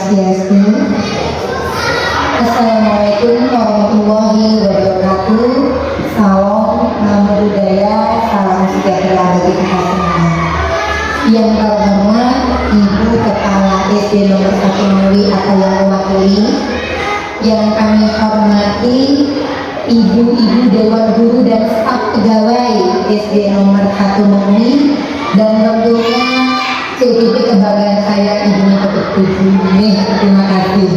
Swastiastu. Assalamualaikum warahmatullahi wabarakatuh. Salam, namo buddhaya, salam sejahtera bagi kita semua. Yang terhormat Ibu Kepala SD nomor 1 Meuli atau yang mewakili, yang kami hormati Ibu-ibu Dewan Guru dan staf pegawai SD nomor 1 Meuli, dan tentunya CTP kebanggaan saya Ibu Ketua. Terima kasih.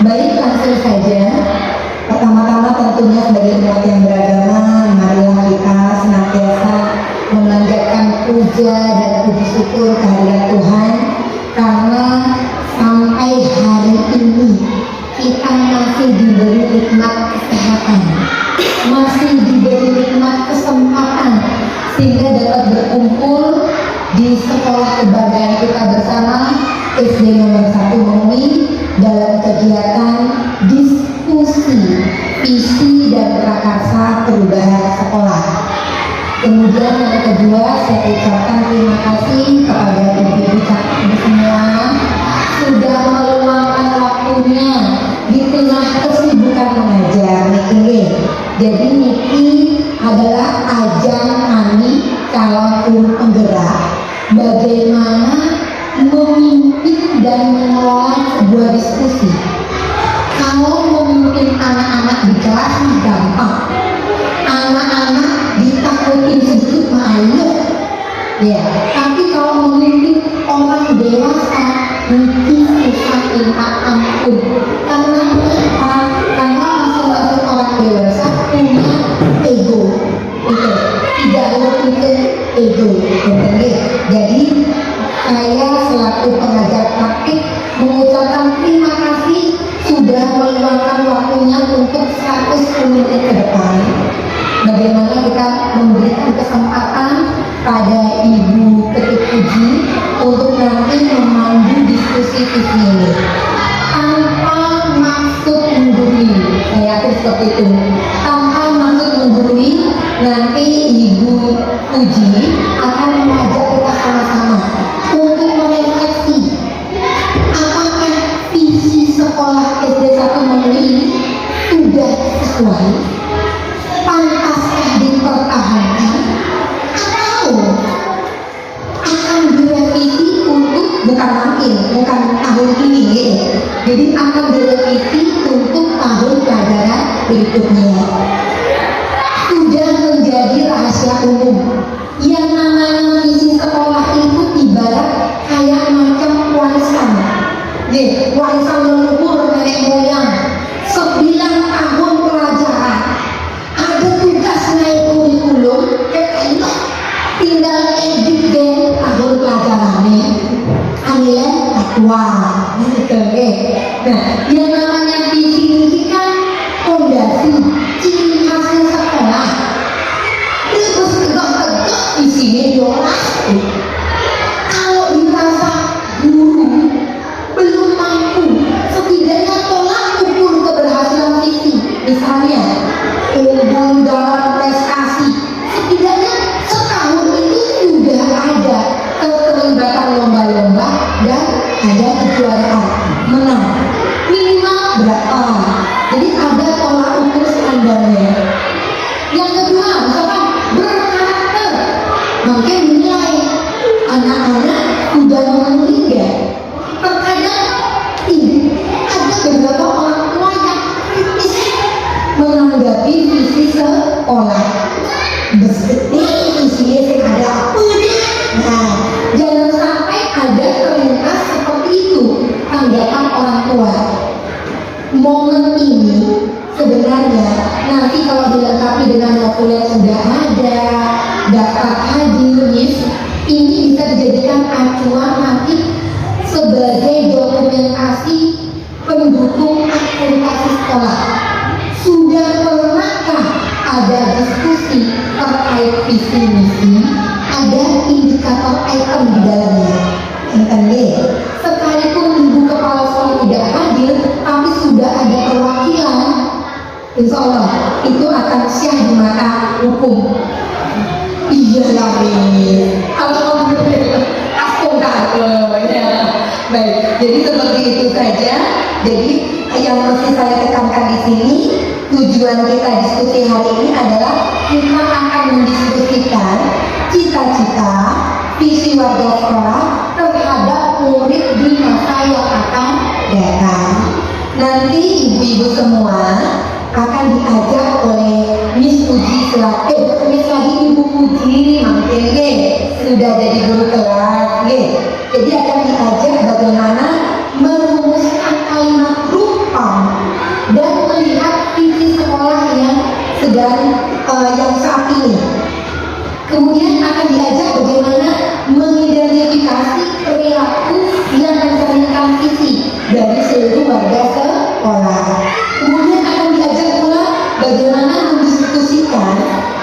Baik, langsung saja. Pertama-tama tentunya sebagai umat yang beragama, marilah kita senantiasa memanjatkan puja dan puji syukur kehadirat Tuhan, karena sampai hari ini kita masih diberi nikmat kesehatan, masih diberi nikmat kesempatan sehingga dapat berkumpul di sekolah kebanggaan kita bersama SD nomor 1 Meuli dalam kegiatan diskusi visi dan prakarsa perubahan sekolah. Kemudian yang kedua, saya ucapkan terima kasih kepada ibu-ibu semua sudah meluangkan waktunya di tengah kesibukan mengajar niki. Jadi niki adalah ajang kami calon guru penggerak bagaimana memimpin dan mengelola sebuah diskusi. Kalau memimpin anak-anak di kelas gampang, anak-anak ditakutin sedikit malu, ya. Tapi kalau memimpin orang dewasa mungkin susah minta ampun. Karena apa? Karena masing-masing orang dewasa punya ego, itu tidak memiliki ego, jadi saya selaku pengajar praktik mengucapkan terima kasih sudah meluangkan waktunya untuk 110 menit ke depan. Bagaimana kita memberikan kesempatan pada Ibu Ketua Puji untuk nanti memandu diskusi ini tanpa maksud menggurui. Saya yakin seperti itu. Tanpa maksud menggurui, nanti Ibu Puji akan mengajak kita sama-sama untuk merefleksi apakah visi sekolah SD 1 Meuli ini sudah sesuai, pantaskah dipertahankan, atau akan direvisi untuk bukan tahun ini gitu. Jadi akan direvisi untuk tahun pelajaran berikutnya. Sudah menjadi rahasia umum. Yang namanya visi sekolah itu ibarat kayak macam warisan. Warisan leluhur nenek moyang. 9 tahun pelajaran. Ada tugas naik kurikulum, tinggal edit deh tahun pelajarannya. Anilai akwa. Nah, yang namanya visi ini kan fondasi, ciri khasnya sekolah. Terus tegak-tegak isinya jelas. Kalau dirasa guru belum mampu, setidaknya tolak ukur keberhasilan visi. Misalnya unggul dalam prestasi, setidaknya setahun itu sudah ada keterlibatan lomba-lomba dan ada kejuaraan menang minimal berapa. Jadi ada tolak ukur standarnya. Yang kedua, misalkan berkarakter, maka dinilai anak-anak sudah memenuhi ya. Terkadang ada beberapa orang tua yang kritis menanggapi visi sekolah. Isinya sih ada apa nih? Nah, jangan sampai ada terlintas seperti itu tanggapan orang tua. Momen ini sebenarnya nanti kalau dilengkapi dengan modul yang sudah ada, daftar hadir, ini bisa dijadikan acuan nanti sebagai dokumentasi pendukung akreditasi sekolah. Sudah pernahkah ada diskusi terkait visi misi? Ada indikator item di dalamnya. Sekalipun ibu kepala sekolah tidak hadir, tapi sudah ada perwakilan, insya Allah itu akan syah di mata hukum. Iya lah, alhamdulillah. Aku tak ya. Baik, jadi seperti itu saja. Jadi yang mesti saya tekankan di sini, tujuan kita diskusi hari ini adalah kita akan mendiskusikan cita-cita visi warga sekolah terhadap murid di masa yang akan datang. Nanti ibu-ibu semua akan diajak oleh Miss Puji selaku Miss lagi Ibu Puji mampir sudah jadi guru kelas jadi akan diajak bagaimana merumuskan kalimat rupa dan melihat visi sekolah yang sedang yang saat ini. Kemudian akan diajak bagaimana mengidentifikasi perilaku yang mencerminkan visi dari seluruh warga sekolah. Kemudian akan diajak pula bagaimana mendiskusikan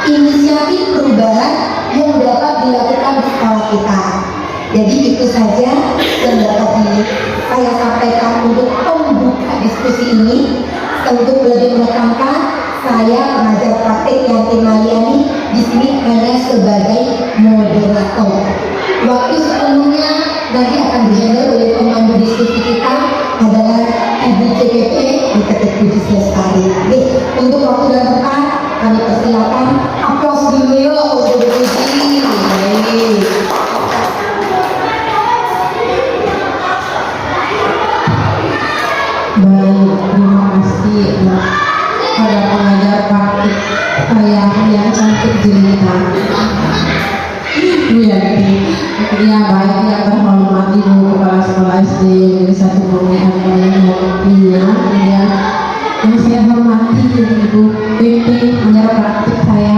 inisiatif perubahan yang dapat dilakukan di sekolah kita. Jadi itu saja yang dapat saya sampaikan untuk pembuka diskusi ini. Untuk lebih menekankan, saya pengajar praktik Yanti Mariani di sini hanya sebagai moderator. Waktu sepenuhnya nanti akan dihandle oleh pemandu diskusi kita adalah Ibu CPP di Ketik Puji Lestari. Untuk waktu dan tempat kami persilakan aplaus dulu yuk untuk Ibu Puji. Baik, terima kasih pada pengajar praktik saya yang cantik jelita Bu Yanti. Ya baik, yang terhormat Ibu Kepala Sekolah SD Negeri 1 Pemilihan ya, yang saya hormati Ibu PP pengajar praktik saya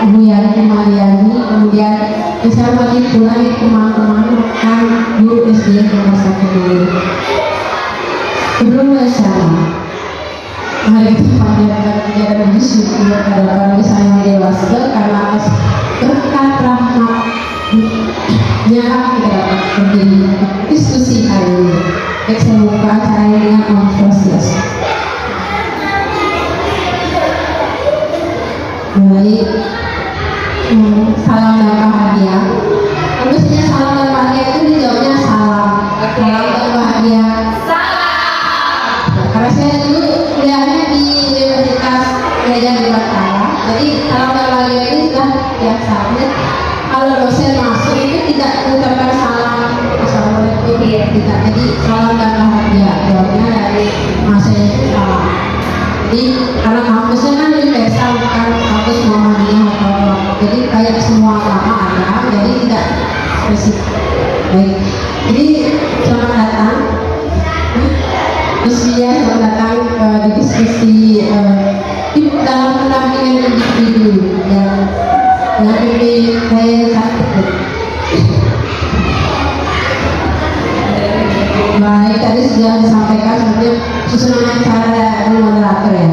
Ibu Yanti Mariani, kemudian yang saya hormati pula teman-teman rekan guru SD nomor 1 dulu. Sebelum bersama, mari kita panjatkan puja dan bersyukur kepada Bapa Sang Dewasa karena atas berkat rahmat-Nya kita dapat berdiri diskusi hari ini. Baik, saya buka acara ini dengan Om Swastiastu. Baik, salam dan bahagia. Tentu saja salam dan bahagia itu dijawabnya salam. Salam dan bahagia. Karena saya dulu kuliahnya di Universitas Gajah Mada, jadi salam dan bahagia ini sudah biasa. Kalau dosen masuk itu tidak mengucapkan salam assalamualaikum, tidak. Jadi salam dan bahagia jawabnya dari masanya itu salam. Jadi karena kampusnya kan universal, bukan kampus Muhammadiyah atau jadi kayak semua agama ada, jadi tidak spesifik. Baik, jadi selamat datang. Terus dia selamat datang di diskusi dalam pendampingan individu yang PP saya sakit. Baik, tadi sudah disampaikan sebenarnya susunan acara moderator ya.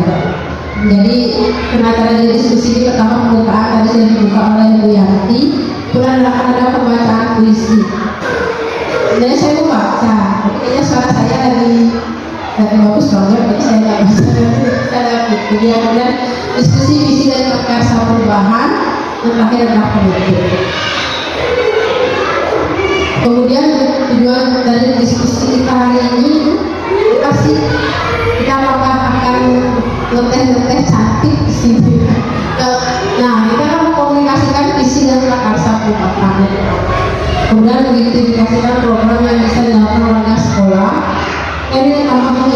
Jadi penataran diskusi ini pertama pembukaan tadi sudah dibuka oleh Bu Yanti. Kemudian ada pembacaan puisi. Jadi saya mau baca, kayaknya suara saya dari bagus banget, jadi saya nggak bisa saya kemudian diskusi visi dan perkasa perubahan dan terakhir adalah penutup. Kemudian tujuan dari diskusi kita hari ini pasti kita akan ngeteh cantik di sini. Nah, kita akan mengkomunikasikan visi dan prakarsa perubahan. Kemudian mengidentifikasikan program yang bisa dilakukan warga sekolah. Ini tambahan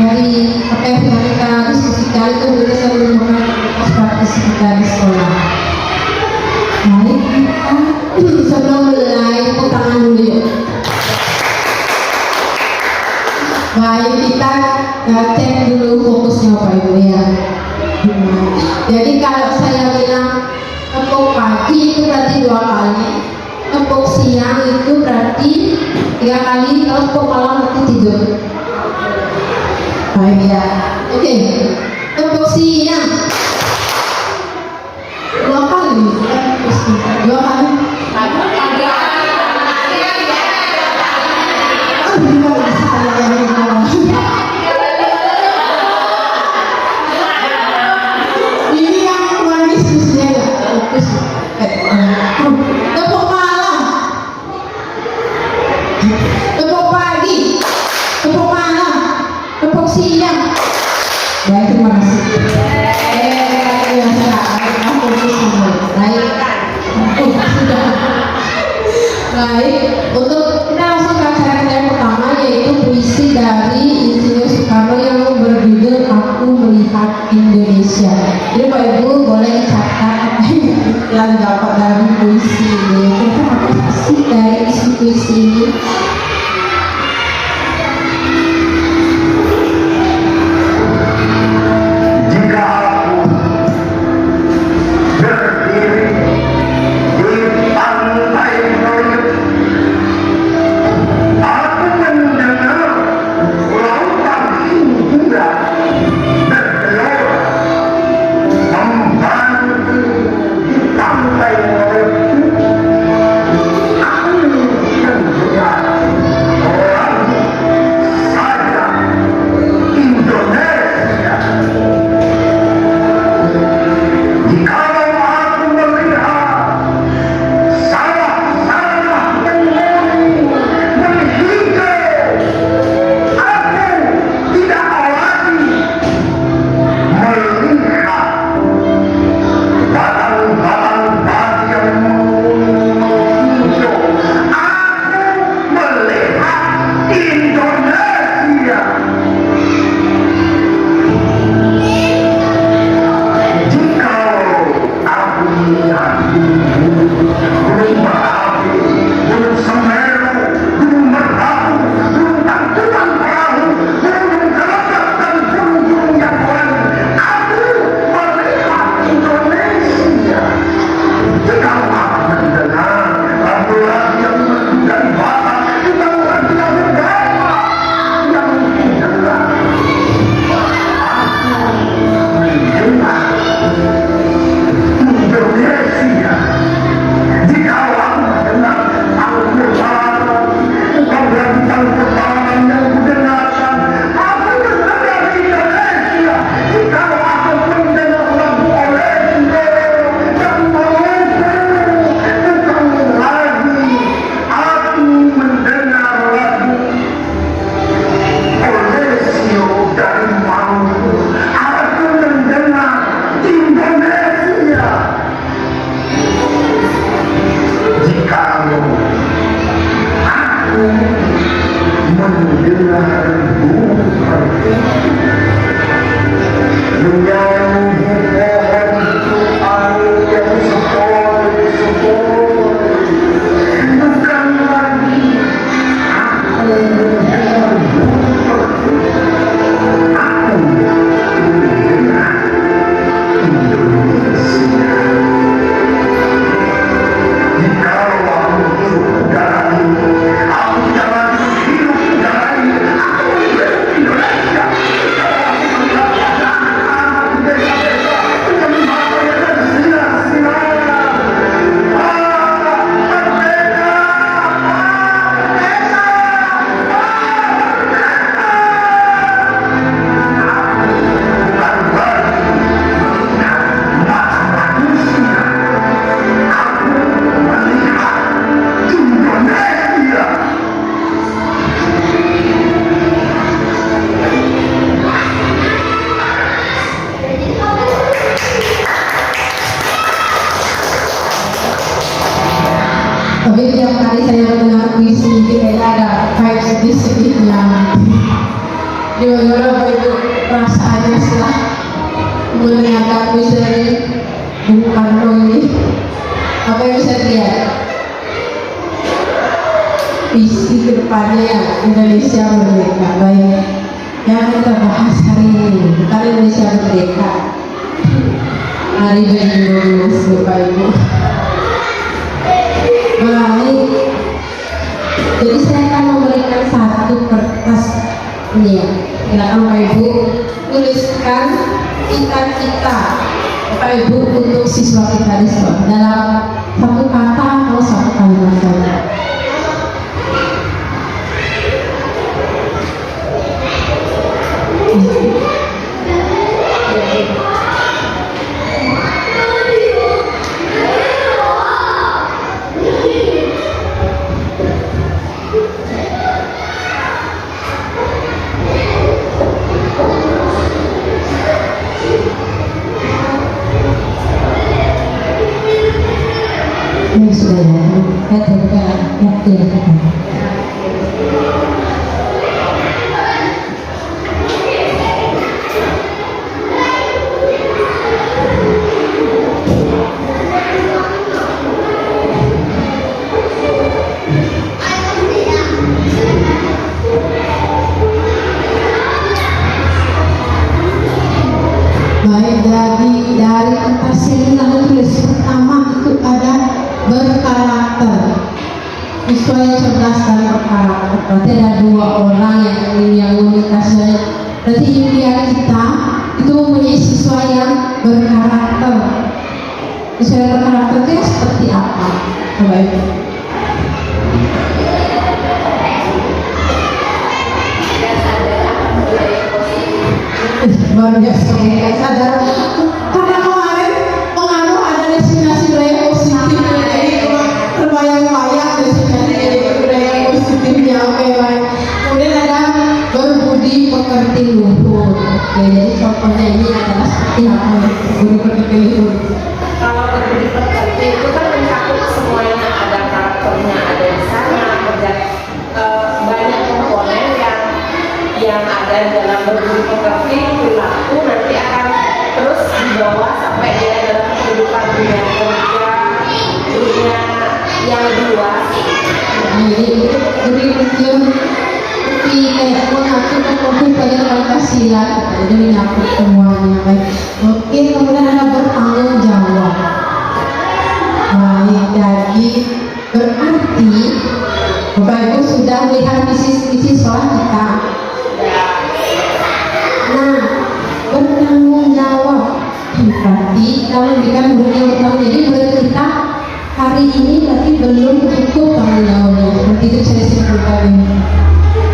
dari apa yang kita diskusikan itu bisa menemukan praktis kita di sekolah. Mari kita sebelum mulai tepuk tangan dulu yuk. Baik, kita cek dulu fokusnya Pak Ibu ya. Jadi kalau saya bilang tepuk pagi itu berarti 2 kali, tepuk siang itu berarti 3 kali, kalau tepuk malam berarti tidur. Baik ya. Oke, tepuk siang 2 kali, 2 kali. Ini yang manis ya, fokus. Tepuk malam, tepuk saya dapat dari puisi ini. Ternyata apa sih dari isi puisi ini? Jika aku berdiri di pantai Loyot, aku mendengar lautan hingga bergelora membantu di pantai Loyot. Aku mendengar lagu saya Indonesia. Jikalau aku melihat sawah-sawah menguning menghijau, aku tidak lagi melihat batang-batang padi yang menguning menghijau. Aku melihat Indonesia. Jikalau aku melihat Gunung Merapi, Gunung Semeru, Gunung Merbabu, Gunung Tangkuban Perahu, Gunung Kelabat, dan gunung-gunung yang lain, aku melihat Indonesia. Jikalau aku mendengar lagu-lagu yang merdu dari Batak, jikalau lagu yang bergema yang mendengar, mendengar Indonesia. Jikalau aku mendengar Al-Quran, bukan bintang pertama yang kudengarkan, aku mendengar Indonesia. Jikalau aku mendengar lagu Orlando dan Maluku, bukan lagi aku mendengar lagu Olesio dari Maluku, aku mendengar Indonesia. Jikalau aku mendengar burung menyanyi pohon tuan yang sepoi-sepoi, bukan lagi aku mendengar burung, aku mendengar Indonesia. Jikalau aku hidup udara ini, aku tidak lagi hidup udara ini, aku hidup Indonesia. Jikalau aku melihat anak-anak di desa-desa dengan pakaian dan sinar-sinarnya, merdeka, merdeka, bukan lagi melihat mata manusia, aku melihat Indonesia. Tapi tiap kali saya mendengar puisi ini kayaknya ada vibes sedih-sedihnya. Gimana Bapak Ibu perasaannya setelah mendengarkan puisi dari Bung Karno ini? Apa yang bisa dilihat? Visi kedepannya yang Indonesia merdeka. Baik, yang kita bahas hari ini bukan Indonesia merdeka, Hari Bendera Bapak Ibu. Baik, jadi saya akan memberikan satu kertas ini ya. Silakan Bapak Ibu tuliskan cita-cita Bapak Ibu untuk siswa kita di sekolah dalam satu kata atau satu kalimat saja. Ini sudah ya, kita siswa yang cerdas dan berkarakter. Berarti ada 2 orang yang unitasnya. Berarti impian kita itu mempunyai siswa yang berkarakter. Siswa yang berkarakter itu seperti apa? Coba itu. Luar biasa, sadar. Karena kemarin pengaruh ada destinasi budaya positif, jadi terbayang-bayang destinasi budaya positifnya. Oke, baik. Kemudian ada berbudi pekerti luhur. Oke, jadi contohnya ini adalah seperti apa? Berbudi pekerti luhur. Kalau berbudi pekerti itu kan mencakup semuanya, ada karakternya, ada di sana, ada banyak komponen yang ada dalam berbudi pekerti. Perilaku nanti akan terus dibawa sampai dia dalam kehidupan dunia kerja, dunia yang lebih luas. Jadi itu kayak mengatur kopi pada Pancasila, jadi menyangkut semuanya. Baik. Oke, kemudian ada bertanggung jawab. Baik, jadi berarti Bapak Ibu sudah melihat visi sekolah kita. Nah, bertanggung jawab berarti kalau memberikan murid yang bertanggung, jadi murid kita hari ini berarti belum cukup tanggung jawabnya. Seperti itu saya simpulkan ini.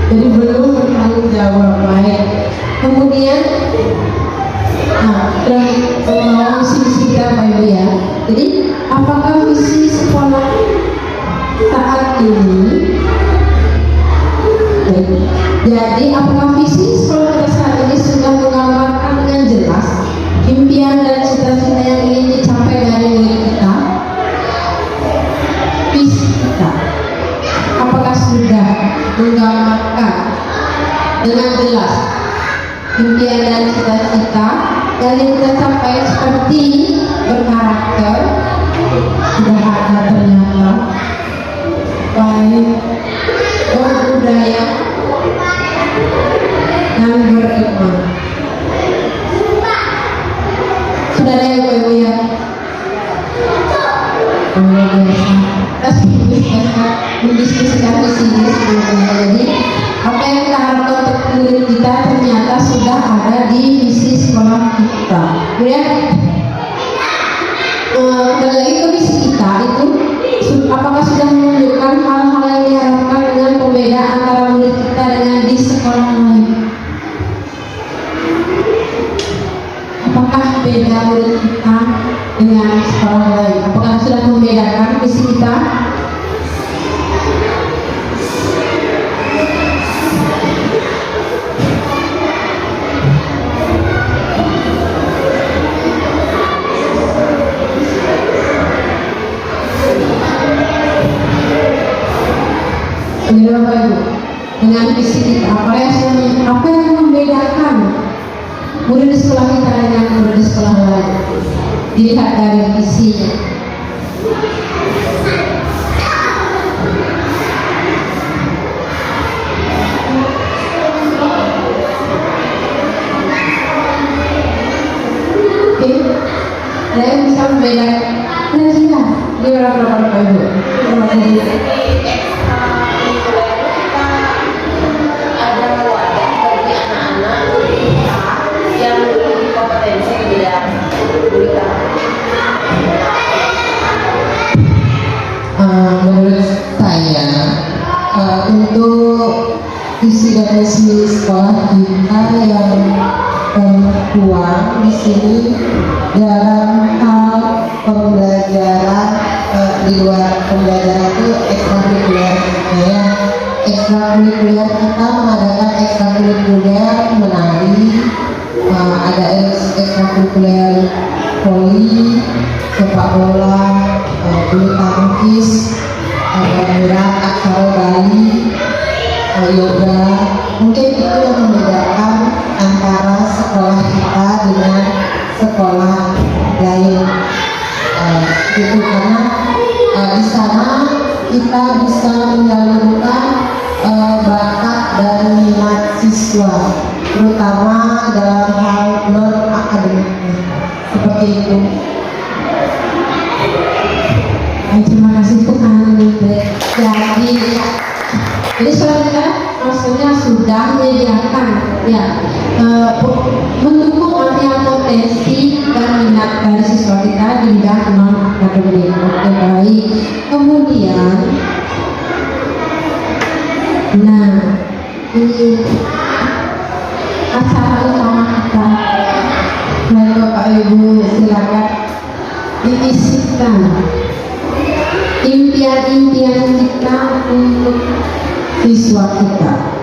Jadi belum bertanggung jawab. Baik. Kemudian, terus visi kita Bapak Ibu ya. Jadi apakah visi sekolah saat ini? Jadi apakah visi sekolah kita saat ini sudah menggambarkan dengan jelas impian dan cita-cita yang ingin dicapai dari murid kita? Visi kita apakah sudah menggambarkan dengan jelas impian dan cita-cita yang ingin kita capai, seperti berkarakter sudah ada ternyata, baik, berbudaya dan beriman. Sudah ada yang Ibu ya? Kita mendiskusikan di sini sebelumnya. Jadi apa yang kita harapkan untuk murid kita ternyata sudah ada di visi sekolah kita. Kemudian kembali lagi ke visi kita itu, apakah sudah menunjukkan hal-hal yang diharapkan dengan pembeda antara murid kita dengan di sekolah lain? Apakah beda murid kita dengan sekolah lain? Apakah sudah membedakan visi kita? Ini Bapak Ibu, dengan visi kita, apa yang membedakan murid di sekolah kita dengan murid di sekolah lain? Dilihat dari visinya. Oke, ada yang bisa membedakan? Kira-kira di berapa Bapak Ibu? Terima kasih. Ada wadah bagi anak-anak yang memiliki kompetensi di bidang berita. Menurut saya untuk visi dan misi sekolah kita yang tertuang di sini dalam hal pembelajaran di luar pembelajaran itu ekstrakurikuler ya. Ekstrakurikuler kita mengadakan ekstrakurikuler menari, ada ekstrakurikuler voli, sepak bola, bulu tangkis, gerak aksara Bali, yoga. Mungkin itu yang membedakan antara sekolah kita dengan sekolah lain. Itu karena di sana kita bisa menyalurkan bakat dan minat siswa, terutama dalam hal non akademiknya. Seperti itu. Terima kasih Tuhan. Jadi Jadi saudara maksudnya sudah menyediakan ya mendukung artinya potensi dan minat dari siswa kita di bidang non akademik. Oke, baik. Kemudian, nah ini acara utama kita. Baik Bapak Ibu, silakan diisikan impian-impian kita untuk siswa kita.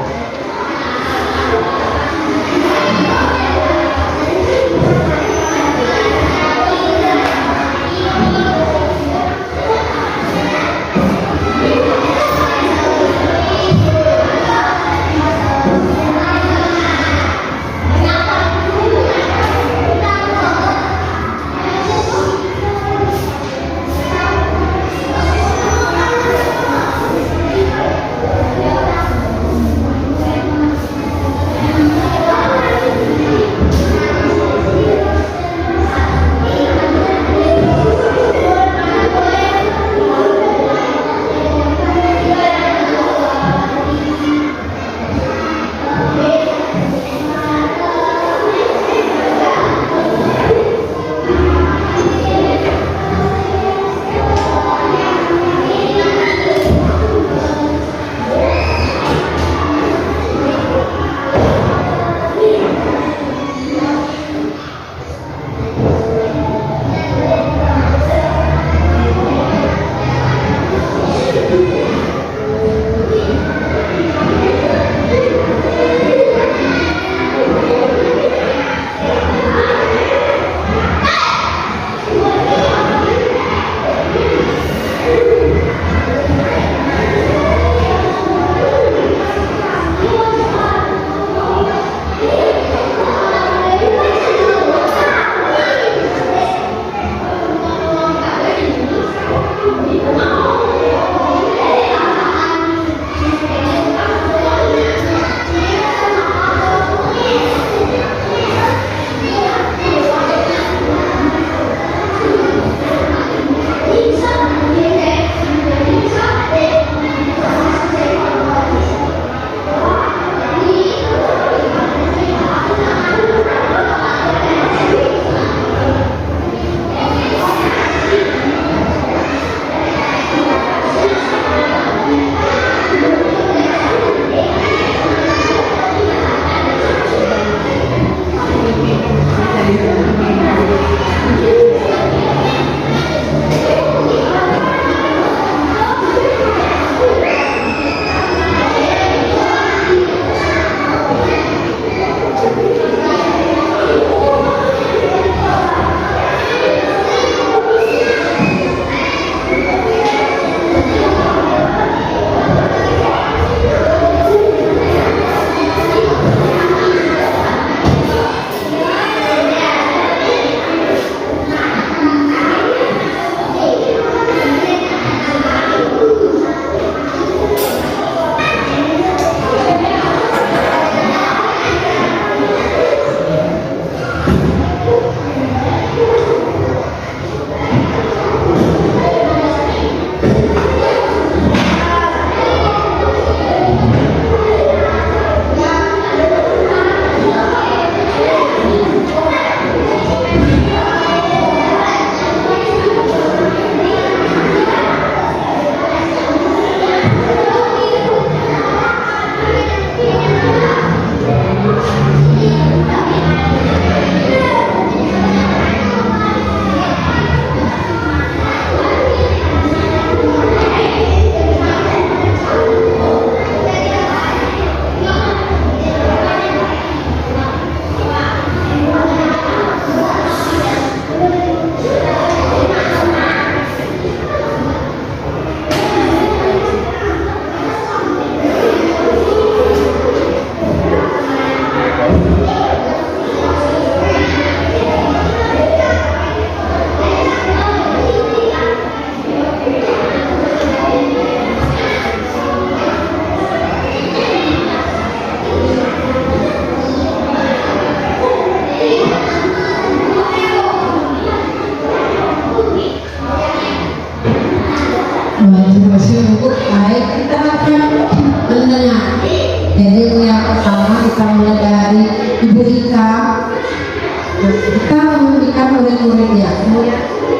Ya,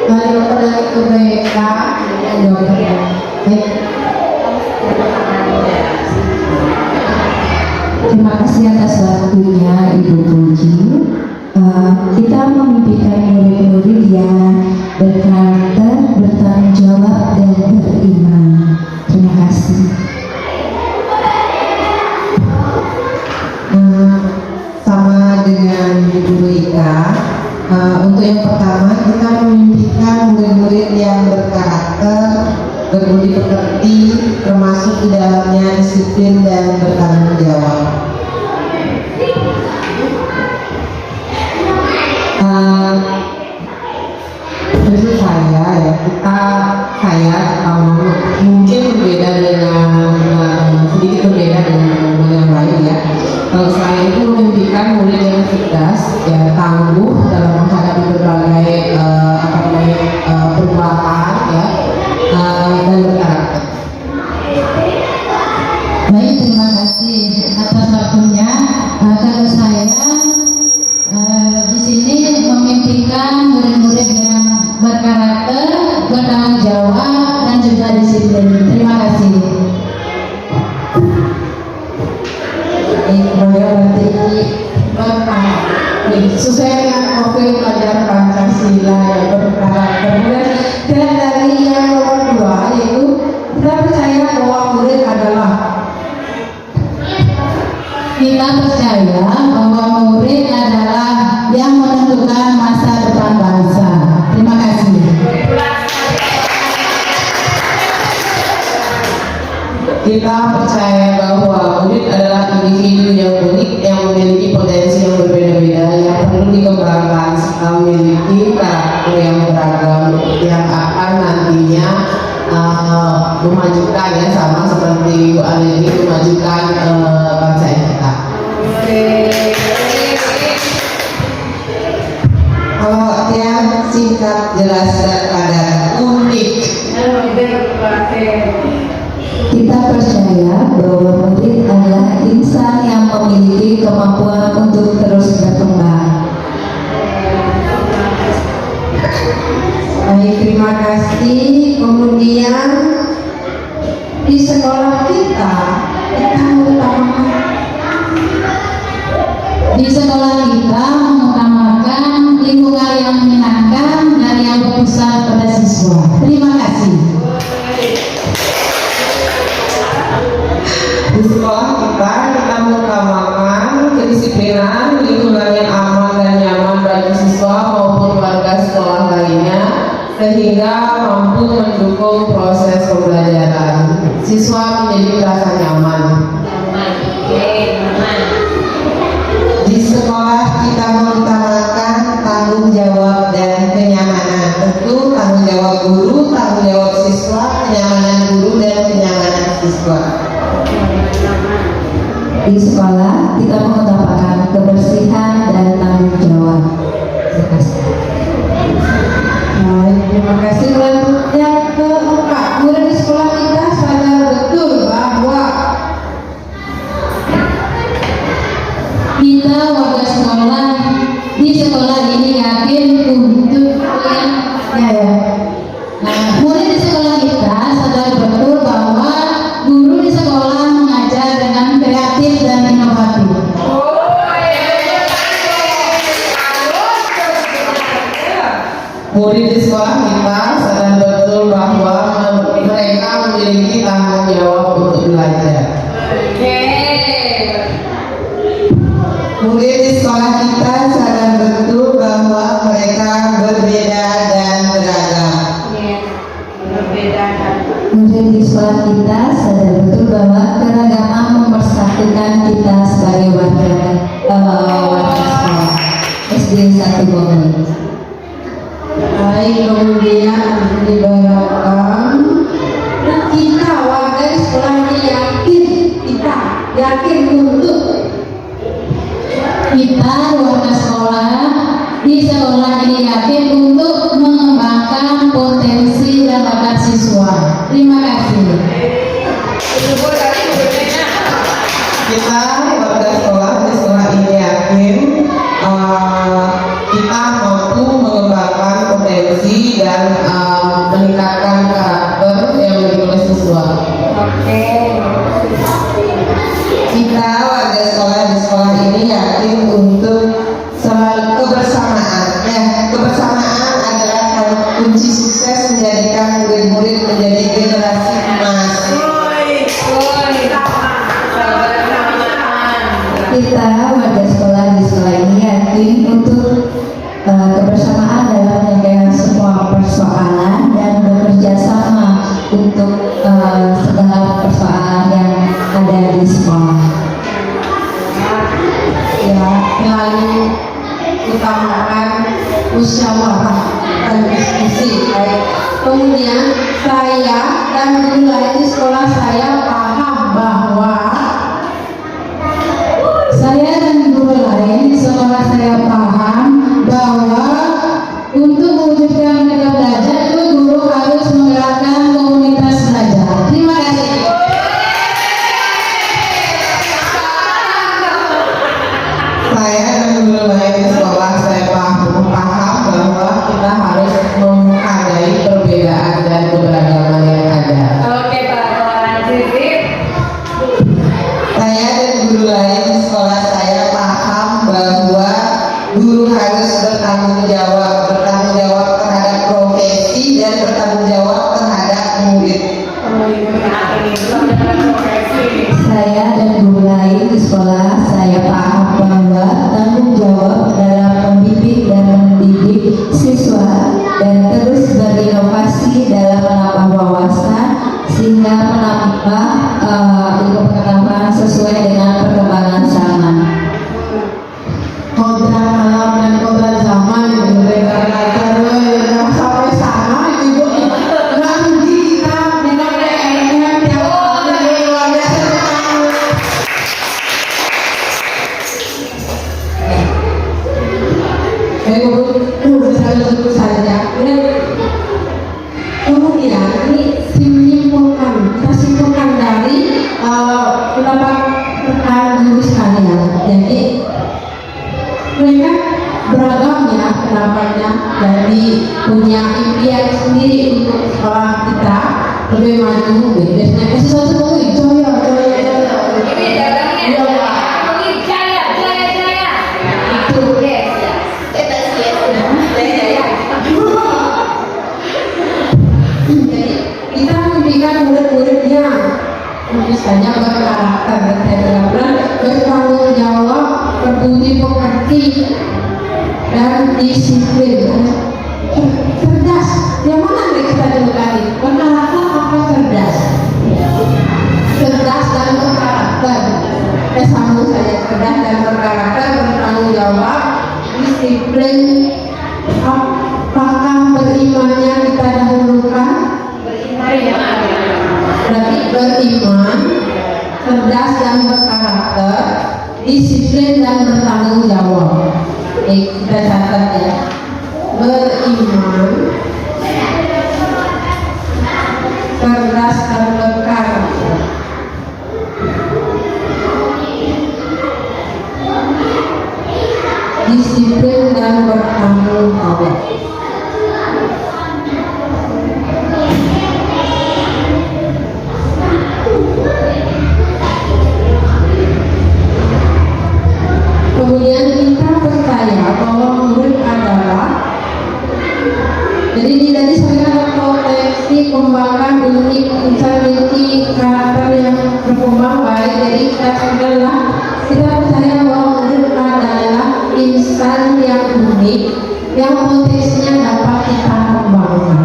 kalau dari UBK, baik. Terima kasih atas waktunya Ibu Puji. Kita memimpikan murid-murid yang berkarakter, bertanggung jawab, dan beriman. Terima kasih. Sama dengan Guru Ika, untuk yang pertama kita memimpikan murid-murid yang berkarakter, berbudi pekerti, termasuk di dalamnya disiplin dan bertanggung jawab. Menurut saya ya, kamu mungkin berbeda dengan sedikit berbeda dengan teman-teman yang lain ya. Kalau saya itu memimpikan murid yang cerdas, ya tangguh dalam menghadapi berbagai perubahan ya, dan berkarakter. Baik, terima kasih atas waktunya. Kalau saya di sini memimpikan murid-murid yang berkarakter, bertanggung jawab, dan juga disiplin. Terima kasih. Berarti sesuai dengan profil pelajar Pancasila yang berkarakter. Dan dari yang nomor 2 yaitu kita percaya bahwa murid adalah murid adalah yang menentukan masa depan bangsa. Terima kasih. kita percaya bahwa murid adalah individu yang unik yang memiliki potensi yang berbeda-beda yang perlu dikembangkan serta memiliki karakter yang beragam yang akan nantinya memajukan ya sama seperti Bu Aleni memajukan bangsa kita. Kalau yang singkat, jelas dan padat, unik. Kita percaya bahwa murid adalah insan yang memiliki kemampuan untuk terus berkembang. Baik, terima kasih. Kemudian di sekolah kita mengutamakan lingkungan yang menyenangkan dan yang berpusat pada siswa. Terima kasih. Di sekolah kita mengutamakan kedisiplinan, lingkungan yang aman dan nyaman bagi siswa maupun warga sekolah lainnya sehingga mampu mendukung proses pembelajaran. Siswa menjadi merasa nyaman. Di sekolah kita mengutamakan tanggung jawab dan kenyamanan. Tentu tanggung jawab guru, tanggung jawab siswa, kenyamanan guru dan kenyamanan siswa. Di sekolah kita mengutamakan kebersihan dan tanggung jawab. Terima kasih. Baik, terima kasih. Yang keempat, murid di sekolah kita sadar betul bahwa Kita warga sekolah di sekolah ini yakin untuk murid di sekolah kita sadar betul bahwa guru di sekolah mengajar dengan kreatif dan inovatif. murid di sekolah kita sadar betul bahwa mereka memiliki tanggung jawab untuk belajar. Murid di sekolah kita sadar betul bahwa mereka berbeda dan beragam. Murid di sekolah kita sadar betul bahwa keragaman mempersatukan kita sebagai warga sekolah SD 1 Bogor. Baik, kemudian diberangkatkan kita warga di sekolah ini yakin untuk Kita warga sekolah di sekolah ini yakin untuk mengembangkan potensi dan bakat siswa. Terima kasih. kita warga sekolah di sekolah ini yakin kita mampu mengembangkan yang dimiliki oleh siswa. Oke. Kita warga sekolah di sekolah ini yakin untuk selalu kebersamaan. Ya, kebersamaan adalah kunci sukses menjadikan murid-murid menjadi generasi emas. Kita warga sekolah di sekolah ini yakin untuk kebersamaan dalam menyelesaikan semua persoalan dan bekerja sama untuk segala persoalan yang ada di sekolah. Ya, selalu utamakan musyawarah dan diskusi. Baik. Kemudian saya dan guru lain di sekolah saya paham bahwa untuk mewujudkan merdeka belajar itu guru harus menggerakkan komunitas belajar. Terima kasih. Saya dan guru lain di sekolah saya paham bahwa kita harus menghargai perbedaan dan keberagaman yang ada. Oke, Pak Zizip. Saya dan guru lain di sekolah saya paham bahwa guru harus bertanggung jawab terhadap profesi dan bertanggung jawab terhadap murid. Saya dan guru lain di sekolah saya paham bahwa tanggung jawab dalam membimbing dan mendidik siswa dan terus berinovasi dalam menambah wawasan sehingga menambah ilmu pengetahuan sesuai dengan perkembangan zaman. Kodrat malam dan kodrat zaman sampai sana ibu nanti kita dengan DM yang luar biasa. Saya sebut saja. Kemudian ini kita simpulkan dari pendapat rekan guru sekalian. Jadi mereka beragam ya pendapatnya, dari punya impian sendiri untuk sekolah kita lebih maju. Biasanya sesuatu joyo. Jadi kita memberikan murid-muridnya misalnya berkarakter, bertanggung jawab, berbudi pekerti, dan disiplin, cerdas. Yang mana yang kita julukan? Berkarakter apa cerdas? Cerdas dan berkarakter. Sambung saja, cerdas dan berkarakter, bertanggung jawab, disiplin. Apakah berimannya kita dahulukan? Berarti beriman, cerdas dan berkarakter, disiplin dan bertanggung jawab. Kita catat ya. Beriman, cerdas dan berkarakter, disiplin dan bertanggung jawab. Kemudian kita percaya bahwa murid adalah, jadi tidak disampaikan potensi kembangkan unik, memiliki karakter yang berkembang baik. Jadi kita percaya bahwa murid adalah insan yang unik, yang potensinya dapat kita kembangkan.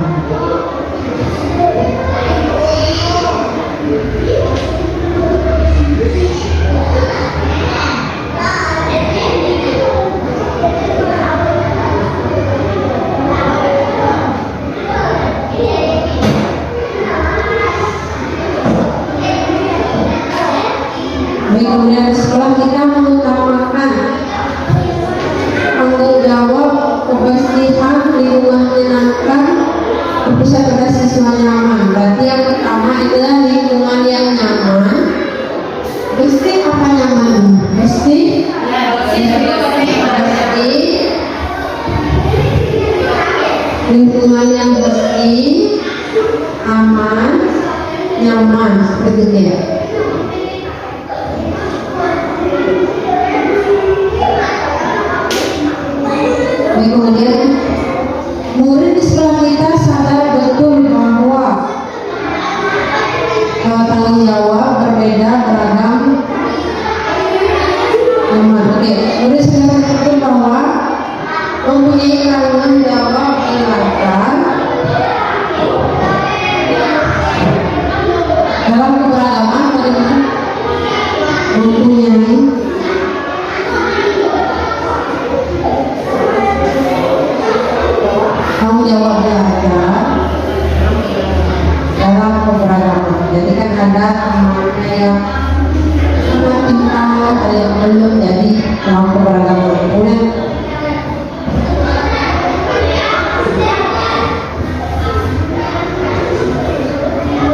Kemudian di sekolah kita mengutamakan tanggung jawab, kebersihan, lingkungan menyenangkan, berpusat pada siswa nyaman. Berarti yang pertama adalah lingkungan yang nyaman. Mesti apa nyaman? Mesti lingkungan yang bersih, aman, nyaman, begitu ya. Kemudian murid di sekolah kita sadar betul bahwa tanggung jawab berbeda beragam. Oke, murid sadar betul bahwa mempunyai tanggung jawab beragam dalam keberagaman. Bagaimana mempunyai tanggung jawab belajar dalam keberagaman. Jadi kan ada temannya yang sangat pintar, ada yang belum, jadi dalam keberagaman. Kemudian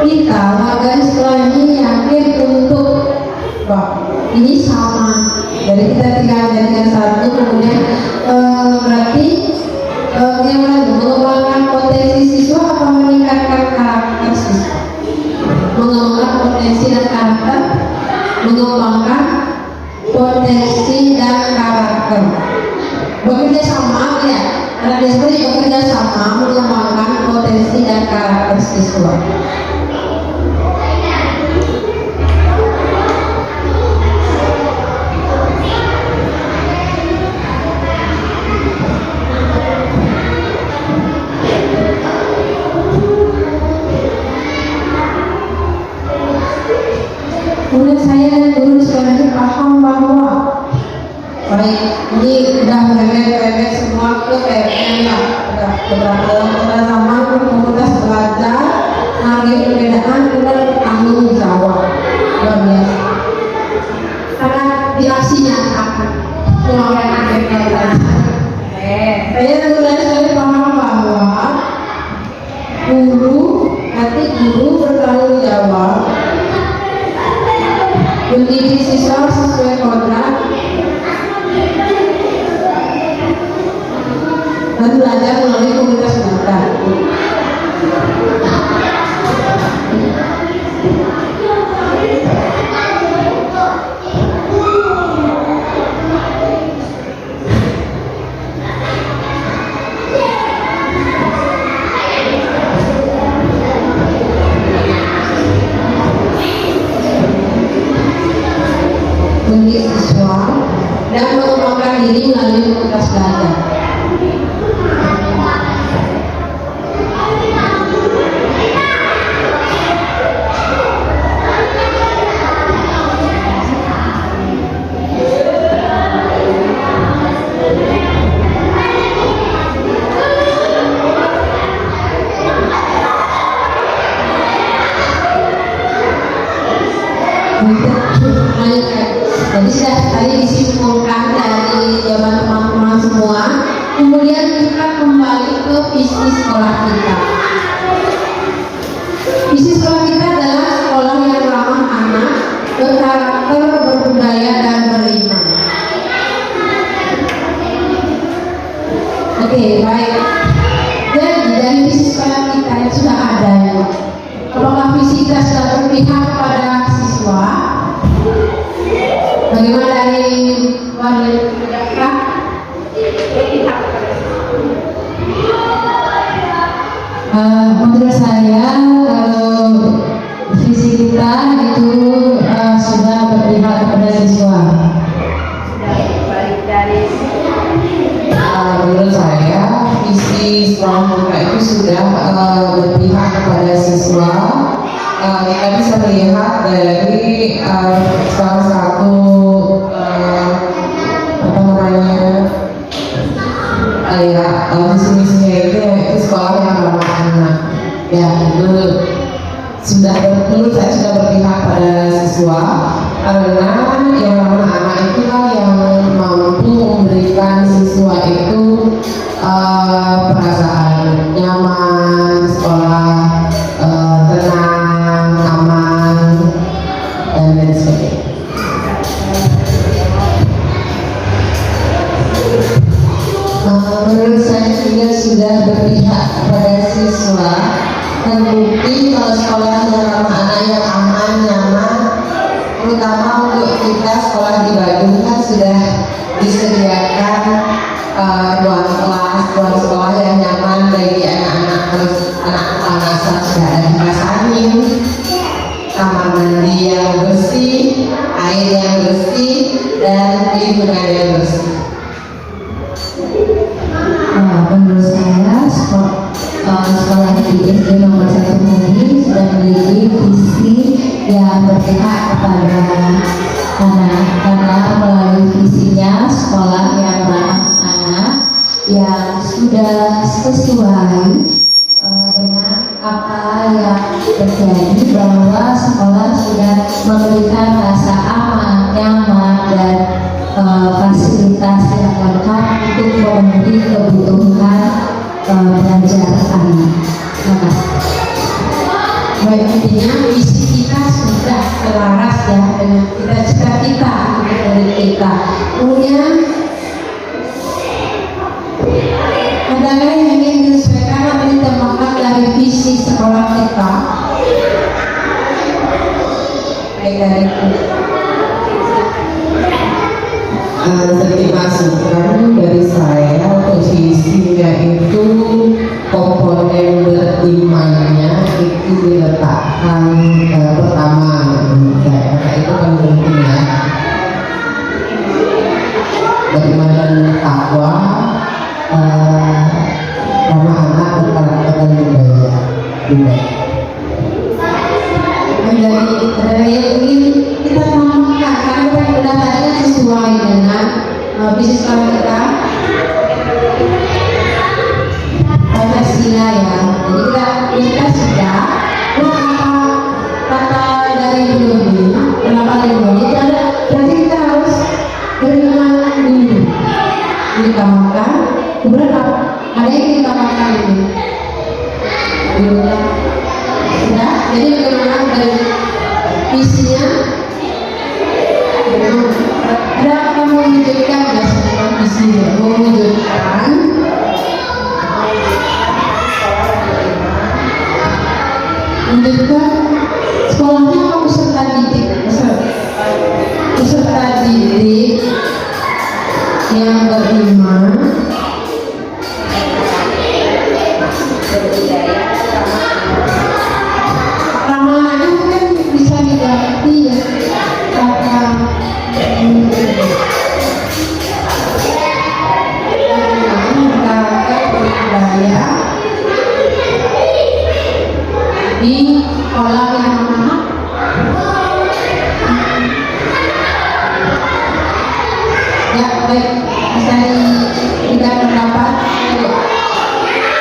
kita warga di sekolah ini yakin untuk ini sama. Jadi kita tinggal jadikan satu, kemudian berarti yang lagi mengembangkan potensi siswa atau meningkatkan karakter siswa? Mengembangkan potensi dan karakter, mengembangkan potensi dan karakter. Bekerja sama ya, karena di sekolah juga bekerja sama mengembangkan potensi dan karakter siswa. Kemudian saya dan guru sekolah ini paham bahwa baik ini udah merembet semua ke PMN lah, udah beberapa zaman komunitas belajar menghargai perbedaan dengan tanggung jawab. Luar biasa, karena di aksinya akan melakukan kegiatan. Saya dan guru sekolah paham bahwa guru bertanggung jawab mendidik siswa sesuai kodrat dan belajar melalui komunitas belajar. Mendidik siswa dan mengembangkan diri melalui komunitas belajar. Jadi sudah tadi disimpulkan dari jawaban teman-teman semua. Kemudian kita kembali ke visi sekolah kita. Visi sekolah kita adalah sekolah yang ramah anak, berkarakter, berbudaya, dan beriman. Oke, baik. Jadi dari visi sekolah kita yang sudah ada, apakah visi kita sudah berpihak kepada siswa? Bagaimana dari wanita? Menurut saya visi kita itu sudah berpihak kepada siswa. Menurut saya visi sekolah kita itu sudah berpihak kepada siswa. Kita bisa melihat dari salah satu visi-misinya itu sekolah yang ramah anak. Ya, itu sudah menurut saya sudah berpihak pada siswa, karena yang ramah anak itulah yang mampu memberikan siswa itu perasaan nyaman, sekolah tenang, aman, dan lain sebagainya. Menurut saya juga sudah berpihak pada siswa, terbukti kalau sekolahnya ramah anak yang aman, nyaman, terutama untuk kita sekolah di Bandung kan sudah disediakan ruang kelas, ruang sekolah yang nyaman bagi anak-anak, terus anak-anak asal sudah ada kipas angin, kamar mandi yang bersih, air yang bersih, dan lingkungan yang bersih. Menurut saya sekolah di SD nomor 1 ini sudah memiliki visi yang berpihak kepada anak, karena melalui visinya sekolah yang ramah anak yang sudah sesuai dengan apa yang terjadi, bahwa sekolah sudah memberikan rasa aman, nyaman, dan fasilitas yang lengkap untuk memenuhi kebutuhan belajar anak. Baik, intinya visi kita sudah selaras ya dengan cita-cita kita dari kita. Kemudian ada yang ingin disesuaikan atau ditambahkan dari visi sekolah kita? Baik, dari Sedikit masukan dari saya untuk visinya itu komponen berimannya itu diletakkan pertama, karena itu kan penting ya, beriman dan takwa, ramah anak, berkarakter dan budaya. dari ini kita tambahkan karena pendapatnya sesuai dengan bisnis kita Pancasila ya. Jadi kita sudah kata dari dulu kenapa dulu itu ada, berarti kita harus beriman dulu ditambahkan, kemudian ada yang ditambahkan ini sudah. Jadi bagaimana dari visinya ada apa mewujudkan dasar visinya, mewujudkan sekolahnya peserta didik yang beriman, ramah anak kan bisa diganti ya kata budaya di sekolah yang mana ya. Baik, bisa tidak pendapat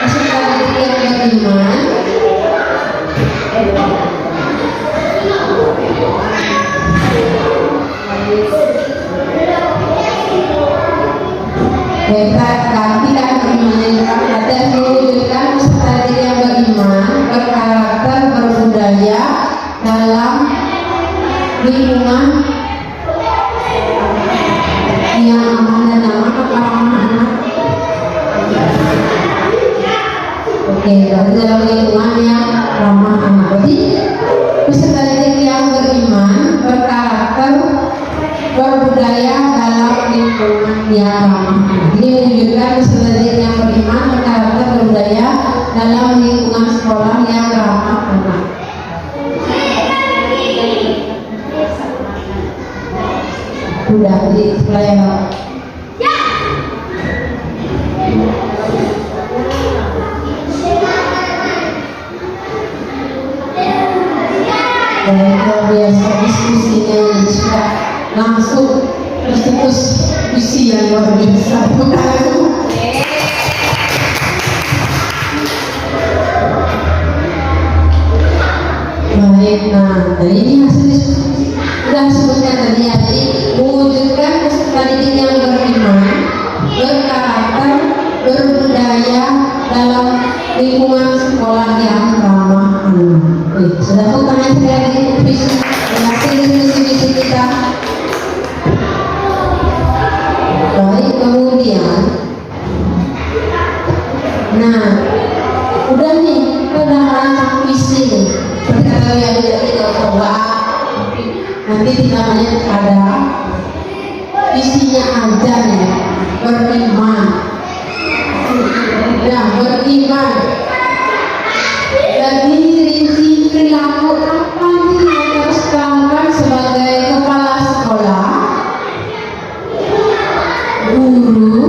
peserta didik yang beriman. Tidak beriman dan mewujudkan peserta didik yang beriman, berkarakter, berbudaya dalam lingkungan yang aman dan nyaman. Ramah anak. Oke, dalam lingkungan yang ramah anak. Berarti peserta didik yang beriman, berkarakter, berbudaya dalam lingkungan yang ramah anak. Ini menunjukkan peserta didik yang beriman, berkarakter, berbudaya dalam lingkungan sekolah yang ramah anak. Sudah di sekolah yang luar biasa diskusinya, sudah langsung tercetus visi yang luar biasa. Baik, nah dari ini hasil diskusi sudah disebutkan tadi ya. Jadi mewujudkan peserta didik yang beriman, berkarakter, berbudaya dalam lingkungan sekolah yang ramah anak. Sudah bukan dari visi hasil diskusi kita. Baik, kemudian nah udah nih kita udah merancang visi nih. yang menjadi coba nanti namanya ada isinya aja nih beriman ya beriman. Jadi rinci perilaku apa nih yang harus dilakukan sebagai kepala sekolah, guru,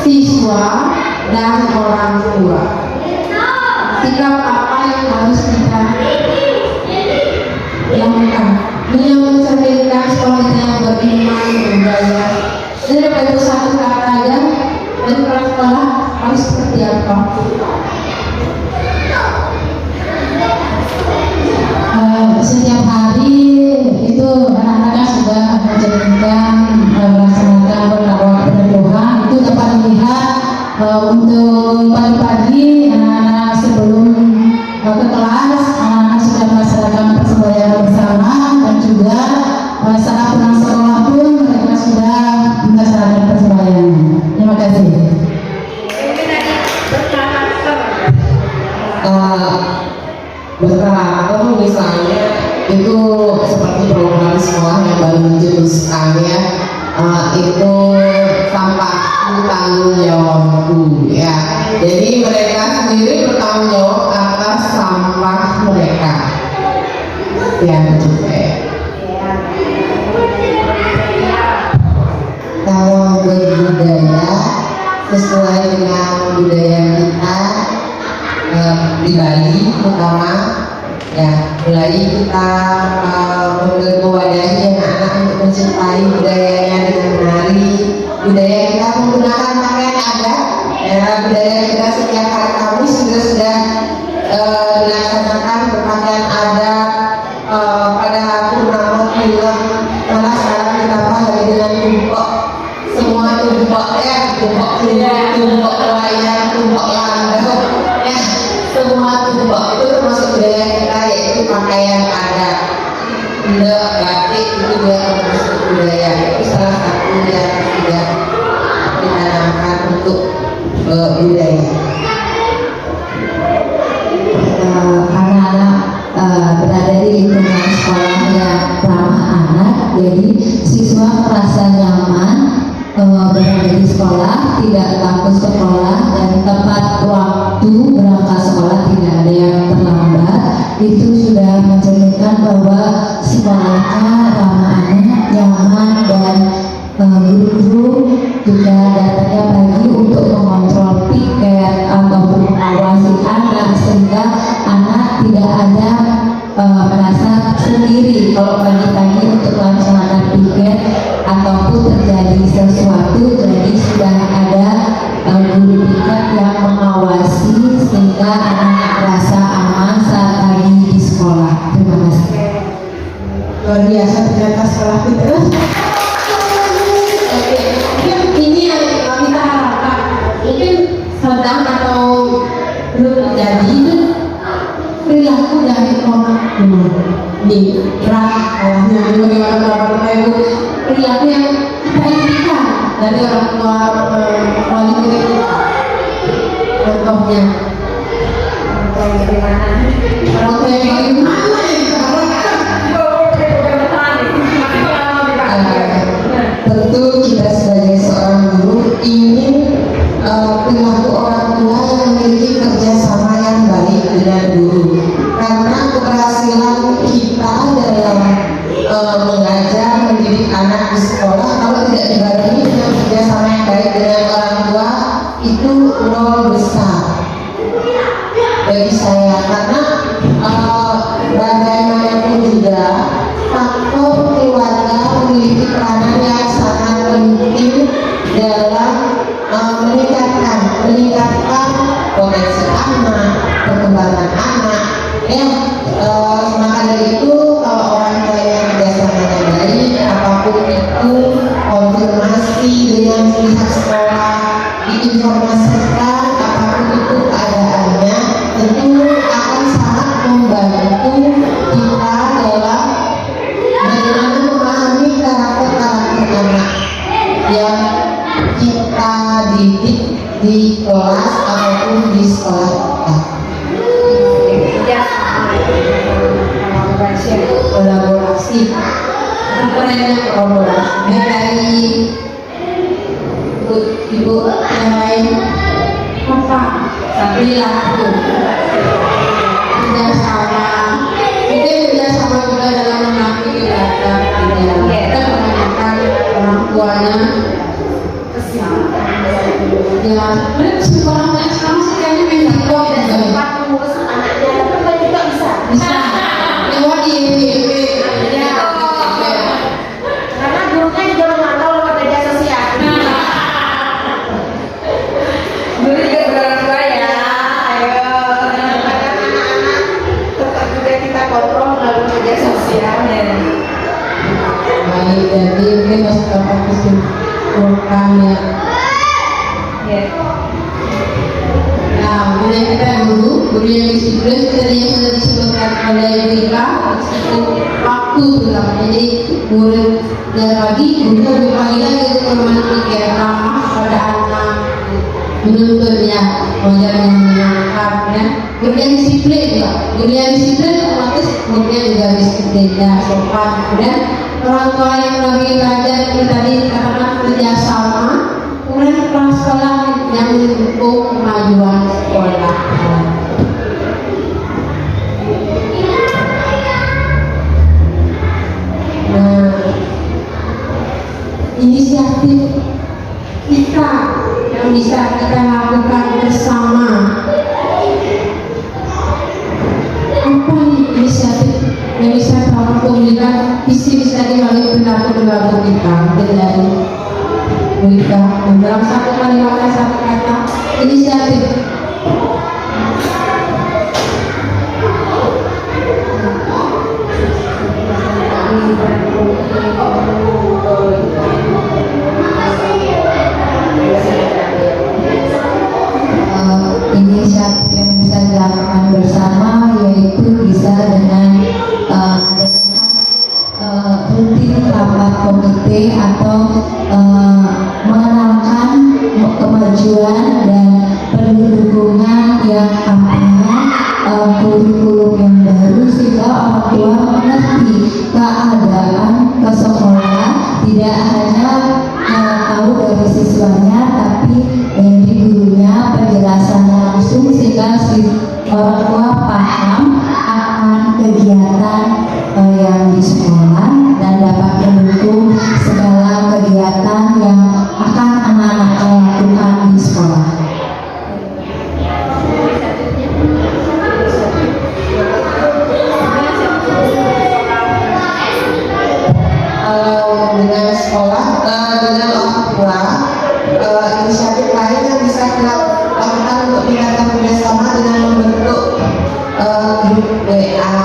siswa, dan orang tua. Sikap apa yang harus kita lakukan? Yang mencerminkan sekolah kita yang beriman, berbudaya. Ini ada satu kata aja, dan kepala sekolah harus seperti apa? Setiap hari itu anak-anak sudah menjalankan melaksanakan berdoa itu dapat dilihat untuk pagi-pagi anak-anak sebelum ke kelas anak-anak sudah melaksanakan persembahyaan bersama dan juga saat pulang sekolah pun mereka sudah melaksanakan persembahyaan. Terima kasih. Berkarakter misalnya itu seperti program sekolah yang baru menjuruskan ya, itu sampahku tanggung jawabku ya. Jadi mereka sendiri bertanggung jawab atas sampah mereka ya, betul ya. Kalau berbudaya sesuai dengan budaya kita di Bali terutama ya, mulai kita mewadahi anak-anak untuk mencintai budayanya dengan menari, budaya kita menggunakan pakaian adat ya, budaya kita setiap hari Kamis sudah dilaksanakan berpakaian adat pada purnama bulan, malah sekarang ditambah lagi dengan tumpok, semua tumpok ya, tumpok wayang, tumpok landau ya, semua tumpok itu termasuk budaya kita, yaitu pakaian adat. Endek, batik itu juga termasuk budaya, itu salah satu yang sudah ditanamkan untuk budaya. Anak-anak berada di lingkungan sekolah yang ramah anak, jadi siswa merasa nyaman berada di sekolah, tidak takut sekolah, dan tepat waktu berangkat sekolah, tidak ada yang terlambat. Itu sudah mencerminkan bahwa sekolahnya ramah anak, nyaman, dan guru-guru juga datangnya pagi untuk mengontrol piket ataupun mengawasi anak, sehingga anak tidak ada merasa sendiri kalau pagi-pagi untuk melaksanakan piket ataupun terjadi sesuatu. Jadi sudah ada guru piket yang mengawasi sehingga anak merasa aman saat pagi di sekolah. Terima kasih. Luar biasa ternyata sekolah kita. Oke, mungkin ini yang kita harapkan. Mungkin sedang atau belum terjadi perilaku dari orang tua. Nih, salahnya bagaimana orang tua itu perilaku yang kita inginkan dari orang tua melalui diri kita. Contohnya, orang tua yang bagaimana yang kita harapkan? Tentu kita sebagai seorang guru ingin perilaku orang tua yang memiliki kerjasama yang baik dengan guru, karena keberhasilan kita dalam mengajar mendidik anak di sekolah kalau tidak dibarengi dengan kerjasama yang baik dengan orang tua itu nol besar bagi saya, karena bagaimanapun juga faktor keluarga memiliki peranan yang sangat penting dalam meningkatkan potensi anak, perkembangan anak ya. Maka dari itu kalau orang tua yang kerjasamanya baik, apapun itu konfirmasi dengan pihak sekolah, diinformasikan apapun itu keadaannya, tentu akan sangat trennya kolaborasi dari ibu yang lain apa perilaku kerjasama itu kerjasama juga dalam menangani kegiatan kita kebanyakan orang tuanya ya sekolahnya sekarang sih kayaknya main tiktok sempat mengurus anaknya tapi kan juga bisa lewat di FB karena gurunya juga memantau lewat media sosial. Guru juga berorang tua ya. Ayo. Kadang anak-anak tetap juga kita kontrol melalui media sosial. baik jadi mungkin masih dapat disimpulkan ya. Nah, kemudian kita guru yang disiplin tadi yang sudah disebutkan oleh Rika, disiplin waktu terutama. Jadi murid dan lagi guru lebih pagi lagi untuk memikir ramah pada anak, menuntunnya, mengajar yang menyenangkan. Ya. Guru yang disiplin, ya. Guru yang disiplin otomatis muridnya juga disiplin ya, sopan. Kemudian orang tua yang lebih belajar seperti tadi katakan kerjasama. Kemudian kepala sekolah yang mendukung kemajuan sekolah. Nah, inisiatif kita yang bisa kita lakukan bersama. Apa nih inisiatif yang bisa kita lakukan? Bisa dilalui perilaku kita dari Rika, dalam satu kalimat dan satu kata inisiatif. Inisiatif yang bisa dilakukan bersama yaitu bisa dengan rutin rapat komite atau mengenalkan kemajuan dan pendukungan yang artinya kurikulum yang baru sehingga orang tua mengerti keadaan ke sekolah tidak hanya tahu dari siswanya tapi dari gurunya penjelasannya langsung sehingga si orang tua paham akan kegiatan yang di sekolah dan dapat mendukung segala kegiatan yang akan anak-anak lakukan di sekolah. Dengan sekolah, dengan orang tua, inisiatif lain yang bisa kita lakukan untuk meningkatkan kerjasama dengan membentuk grup WA,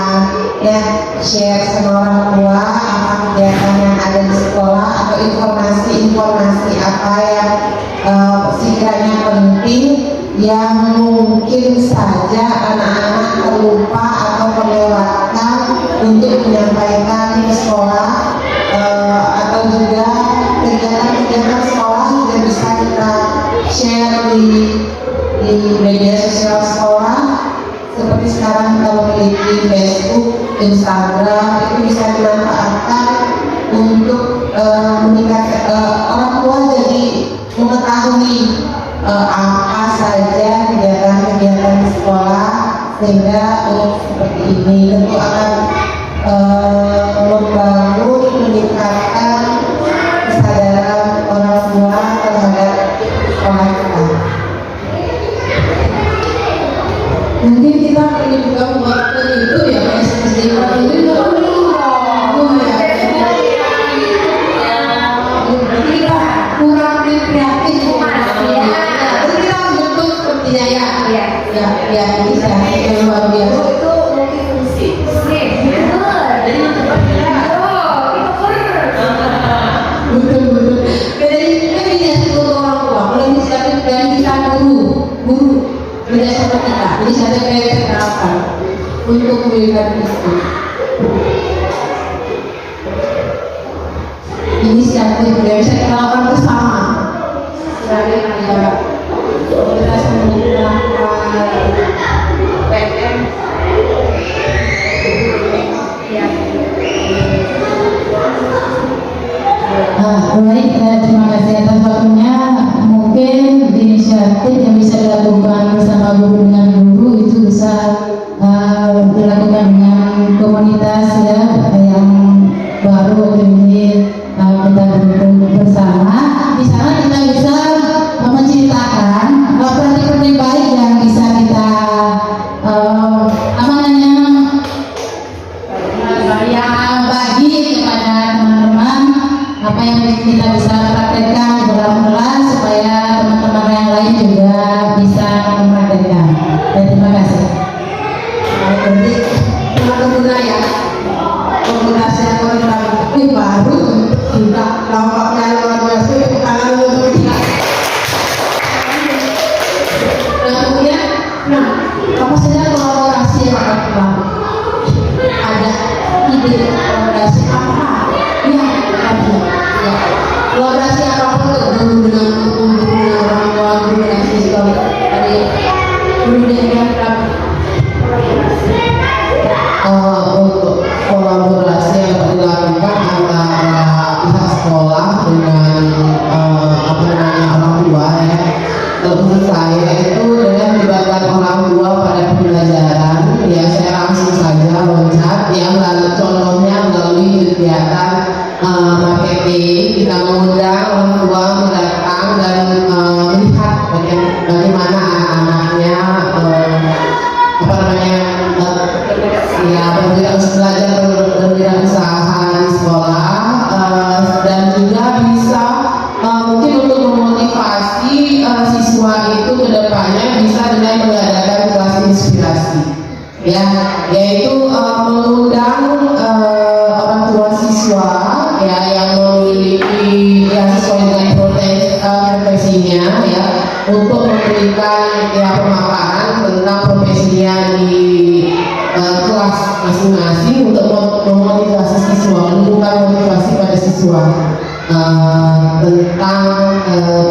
ya share sama orang tua apa kegiatan yang ada di sekolah atau informasi apa yang sekiranya penting yang mungkin saja anak-anak terlupa atau melewatkan untuk menyampaikan ke sekolah. Atau juga kegiatan-kegiatan sekolah juga bisa kita share di media sosial sekolah seperti sekarang kita memiliki Facebook, Instagram itu bisa dimanfaatkan untuk meningkatkan orang tua jadi mengetahui apa saja kegiatan-kegiatan di sekolah sehingga seperti ini tentu akan membangun meningkatkan kesadaran orang tua terhadap sekolah kita. Nanti kita perlu juga membuat itu ya kayak seperti itu juga perlu ya. Kita kurang kreatif jadi kita harus bentuk sepertinya ya bisa yang luar biasa. Itu multifungsi. Jadi Betul. Dari kan inisiatif orang tua, kalau inisiatif dari kita guru beda sama kita. Inisiatif dari terapkan untuk memberikan itu. Inisiatif yang bisa kita lakukan bersama. Sebagai negara, kita semua PM ya. Baik, terima kasih atas waktunya. Mungkin inisiatif yang bisa dilakukan bersama guru dengan guru itu bisa dilakukan dengan komunitas ya yang baru ini kita duduk bersama. Di sana kita bisa menceritakan praktik-praktik baik yang bisa kita bagi kepada teman-teman apa yang kita bisa praktekkan di dalam kelas supaya teman-teman yang lain juga bisa mempraktekkan. Dan terima kasih. Jadi teman-teman ya komunitas yang baru juga nampaknya luar biasa tangan untuk kita. Kemudian, apa saja kolaborasi yang akan dibangun? Ada ide kolaborasi apa? Ya, ada. Ya. Kolaborasi apapun guru dengan orang tua, guru dengan siswa, dari guru dengan untuk kolaborasi yang dilakukan antara pihak sekolah dengan orang tua ya. Menurut saya itu dengan melibatkan orang tua pada pembelajaran ya saya langsung saja loncat ya lalu contohnya melalui kegiatan marketing kita mengundang orang tua datang dan melihat bagaimana anak-anaknya belajar berwirausaha di sekolah dan juga bisa mungkin untuk memotivasi siswa itu kedepannya bisa dengan mengadakan kelas inspirasi ya yaitu mengundang orang tua siswa ya yang memiliki ya sesuai dengan profesinya ya untuk memberikan ya pemaparan tentang profesinya di kelas masing-masing untuk memotivasi siswa, menumbuhkan motivasi pada siswa tentang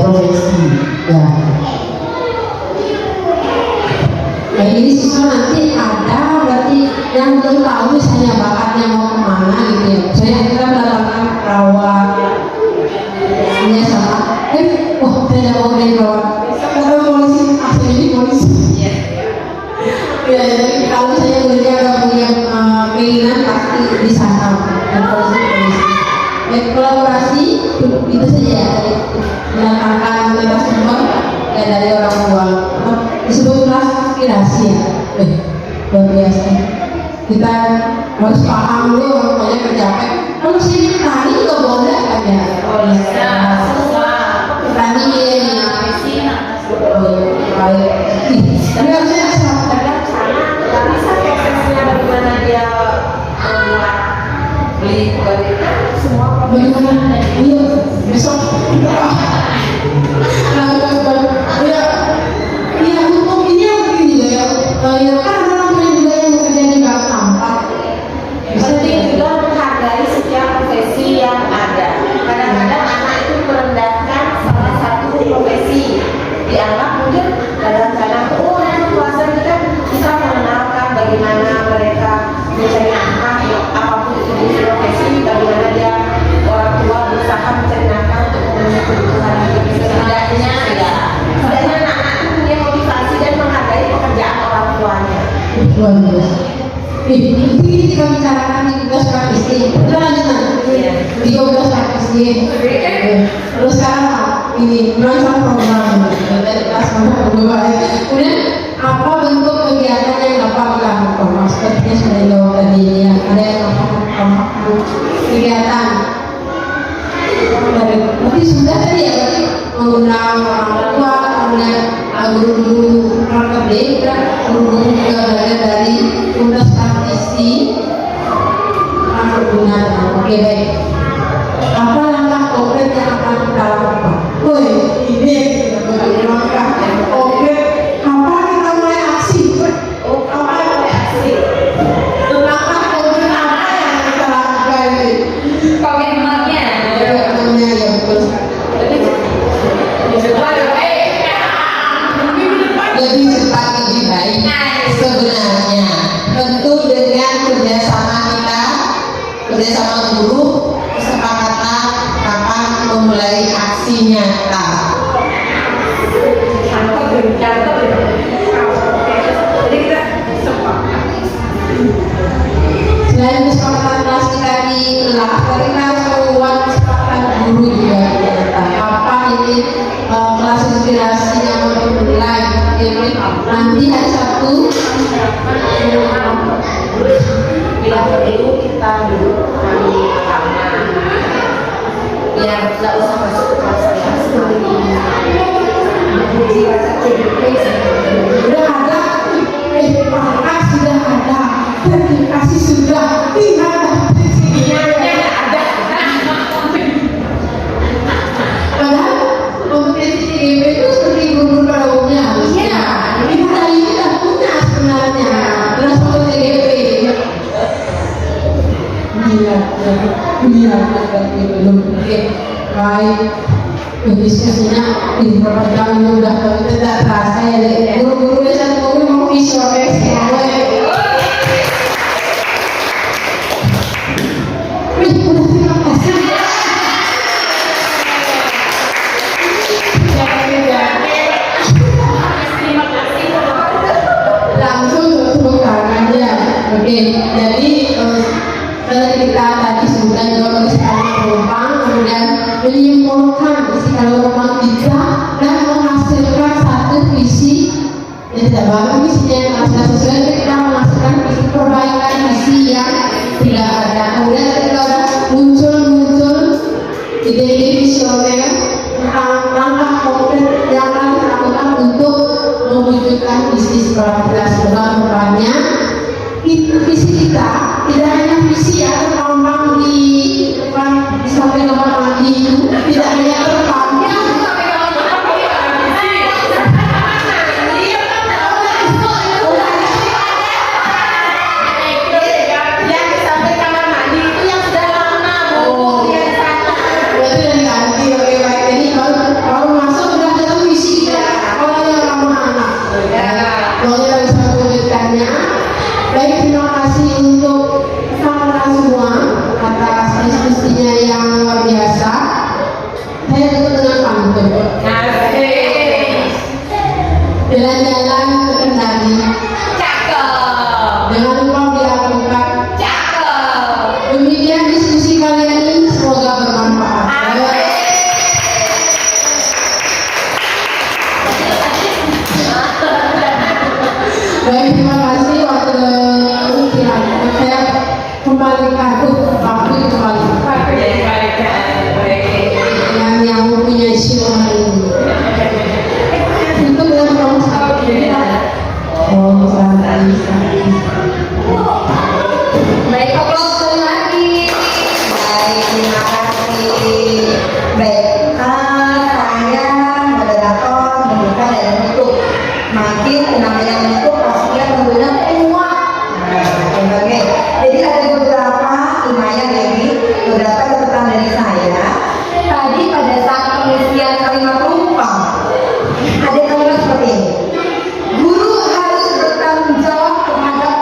profesi. Ya. Ya, jadi siswa nanti ada berarti yang belum tahu misalnya bakatnya mau kemana gitu ya. Saya kita mendapatkan perawat, ini sama, wah saya mau jadi perawat. Kata polisi, asli jadi polisi. Ya, jadi kalau saya punya keinginan pasti disantap dan polisi. Kolaborasi itu saja ya, mendatangkan narasumber dari orang tua. Disebut kelas inspirasi ya, luar biasa. Kita harus paham dulu orang tuanya tercapai. Kalau saya tani juga boleh kan ya? Oh iya, semua tani ya. Baik. Tapi harusnya Kadang sana nggak bisa prosesnya bagaimana dia membuat beli semua bagaimana? Iya, besok. Iya, untuk ini yang begini juga ya. Ya kan orang lain juga yang bekerja di bank sampah. penting juga menghargai setiap profesi yang ada. Kadang-kadang anak itu merendahkan salah satu profesi, dianggap mungkin kadang-kadang puasa kita bisa mengenalkan bagaimana mereka mencari nafkah apapun itu jenis profesi, bagaimana dia orang tua berusaha mencari nafkah untuk memenuhi kebutuhan hidup. Setidaknya anak-anak itu punya motivasi dan menghargai pekerjaan orang tuanya. Luar biasa. Nanti kita bicarakan di tugas praktis ini. Lanjutan di tugas praktis ini. Terus sekarang ini merancang program dari kelas nomor 2. Kemudian apa bentuk kegiatan yang dapat dilakukan? Maksudnya sudah dijawab tadi ya. Ada yang melakukan kegiatan. Berarti sudah tadi ya, berarti mengundang orang tua, kemudian guru-guru praktek, guru-guru juga belajar dari tugas praktisi pergunaan. Oke baik. Apa langkah konkret yang akan kita lakukan? Ini langkah konkret. Apa kita mulai aksi? Apa yang mulai aksi? Langkah konkret apa yang kita lakukan ini? Komitmennya. Komitmennya ya betul. Lebih cepat lebih baik sebenarnya tentu dengan kerjasama kita, kerjasama guru, kesepakatan kapan aksi nyata. Cakep ya. Oke, jadi kita sepakat. Selain kesepakatan kelas kita di kelas, kita semua kesepakatan guru juga ternyata. Apa ini kelas inspirasi yang mau dimulai? Nanti hari Sabtu. Bila perlu kita duduk hari pertama, biar nggak usah masuk ke kelas saya sekali. Sudah ada, pangkas sudah ada, sertifikasi sudah, tinggal Ada. padahal kompetisi TGP itu seperti guru pada umumnya. Iya, kita ini sudah punya sebenarnya transfer TGP. Iya, belum. Oke, baik. Diskusinya di beberapa jam udah tidak terasa ya. Guru-guru saya mau visual semua. Udah terima kasih. Langsung tepuk tangan ya. Oke, jadi kita tadi sudah juga bersama penumpang, kemudian menyimpulkan isi matematika dan menghasilkan satu visi yang tidak bagus, visinya yang tidak sesuai, kita menghasilkan visi perbaikan visi yang tidak ada. Kemudian ketika sudah muncul ide-ide visioner tentang langkah konkret yang akan dilakukan untuk mewujudkan visi sekolah kita sebenarnya. Visi kita tidak hanya visi yang terpampang di depan di samping kamar mandi itu, tidak hanya terpampang Yang di samping kamar mandi itu yang sudah lama, Bu. Yang di sana. berarti dari ganti. Oke, baik, jadi kalau masuk sudah ada visi kita, kalau yang ramah anak kalau kita bisa mewujudkannya. Baik, terima kasih untuk teman-teman semua atas diskusinya yang luar biasa. Saya tutup dengan pantun. Jalan-jalan ke Kendari, Cakep. jangan lupa dilakukan. Cakep. Demikian diskusi kali ini, semoga bermanfaat. Baik, terima kasih. Waktu saya kembalikan waktu kembali yang mempunyai show hari ini. Itu dengan kamu sendiri. Oh, santai. Baik, aplaus sekali lagi. Baik, terima kasih. Baik, saya moderator membuka dan menutup. Makin namanya menutup pastinya menggunakan uang. Oke. Jadi ada beberapa lumayan ini, beberapa catatan dari saya. Tadi pada saat pengisian kalimat penumpang, ada kalimat seperti ini. Guru harus bertanggung jawab terhadap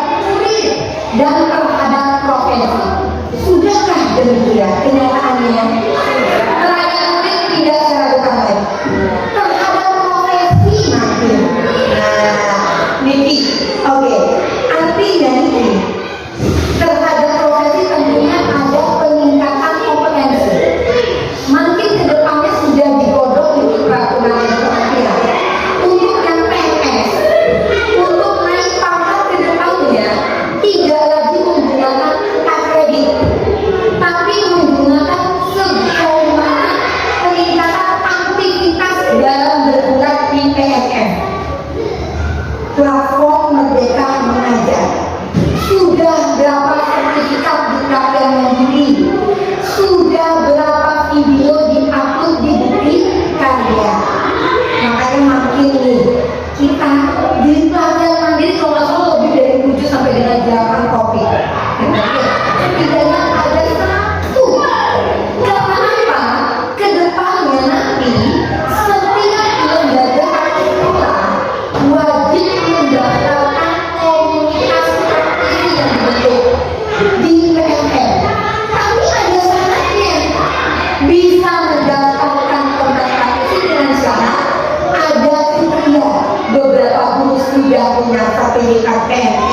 KPM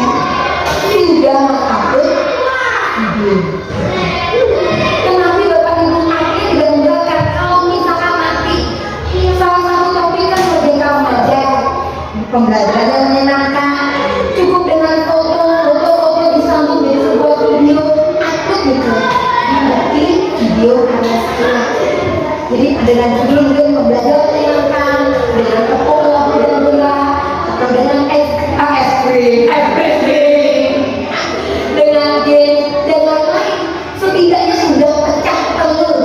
sudah menghapus video. Kenapa Bapak Ibu akhir dan membakar kalau misalkan nanti salah satu topik kan merdeka remaja, pembelajaran yang menyenangkan, cukup dengan foto disambung dari sebuah video, upload gitu, berarti video hanya setengah. Jadi dengan judul pembelajaran menyenangkan, dengan foto dan bola, atau dengan dengan game dan lain-lain, setidaknya sudah pecah telur.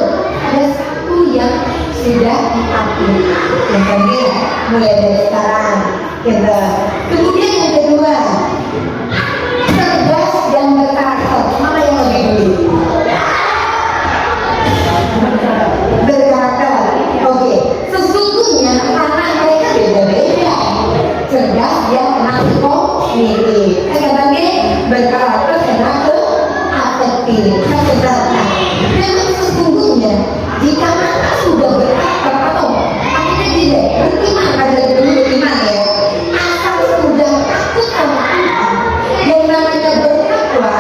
Ada satu yang sudah diupload, yang tadi mulai dari sekarang. Gitu. Kemudian yang kedua, cerdas dan berkarakter. Mana yang lebih dulu? Berkarakter. Oke. Sesungguhnya anak mereka beda-beda. Cerdas dia kenal kognitif. Bagi berkarakter kenal ke afektif. Kecerdasan. Memang sesungguhnya jika anak sudah berkarakter atau akhirnya tidak beriman, ada dulu beriman ya. Asal sudah takut sama Tuhan, yang namanya bertakwa,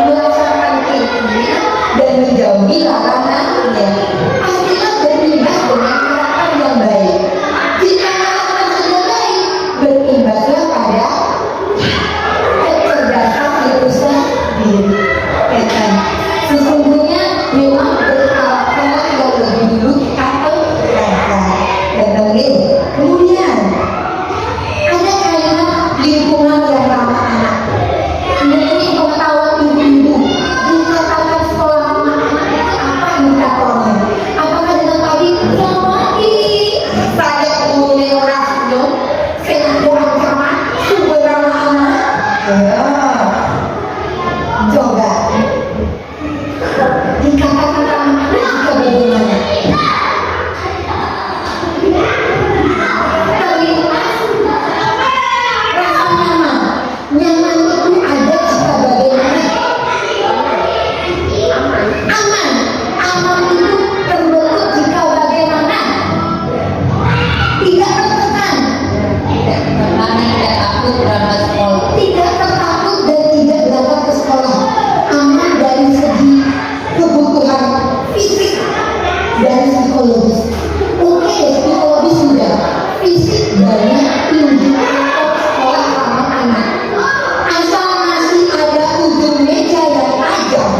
melaksanakan keinginan dan menjauhi larangannya, pastilah berimbas dengan karakter yang baik. Jika karakter sudah baik, berimbaslah pada kecerdasan itu sendiri. Kan? Sesungguhnya memang berkarakter yang lebih dulu kita perhatikan. Dan kemudian ada kalimat lingkungan yang ramah anak. Mengenai pengetahuan ibu-ibu, dikatakan sekolah ramah anak itu apa indikatornya? Apakah dengan tadi selamat pagi, saya punya rasio, saya kurang ramah, sumber ramah anak? Ya, coba dikatakan ramah anak jika bagaimana? Terlintas rasa nyaman. Nyaman itu ada jika bagaimana? Aman. Aman itu terbentuk jika bagaimana? Tidak tertekan. Kami tidak takut berangkat sekolah. Tidak tertakut dan tidak berangkat ke sekolah. Aman dari segi kebutuhan fisik dan psikologis. Oke, psikologis sudah. Fisik banyak indikator sekolah ramah anak. Asal masih ada ujung meja yang tajam,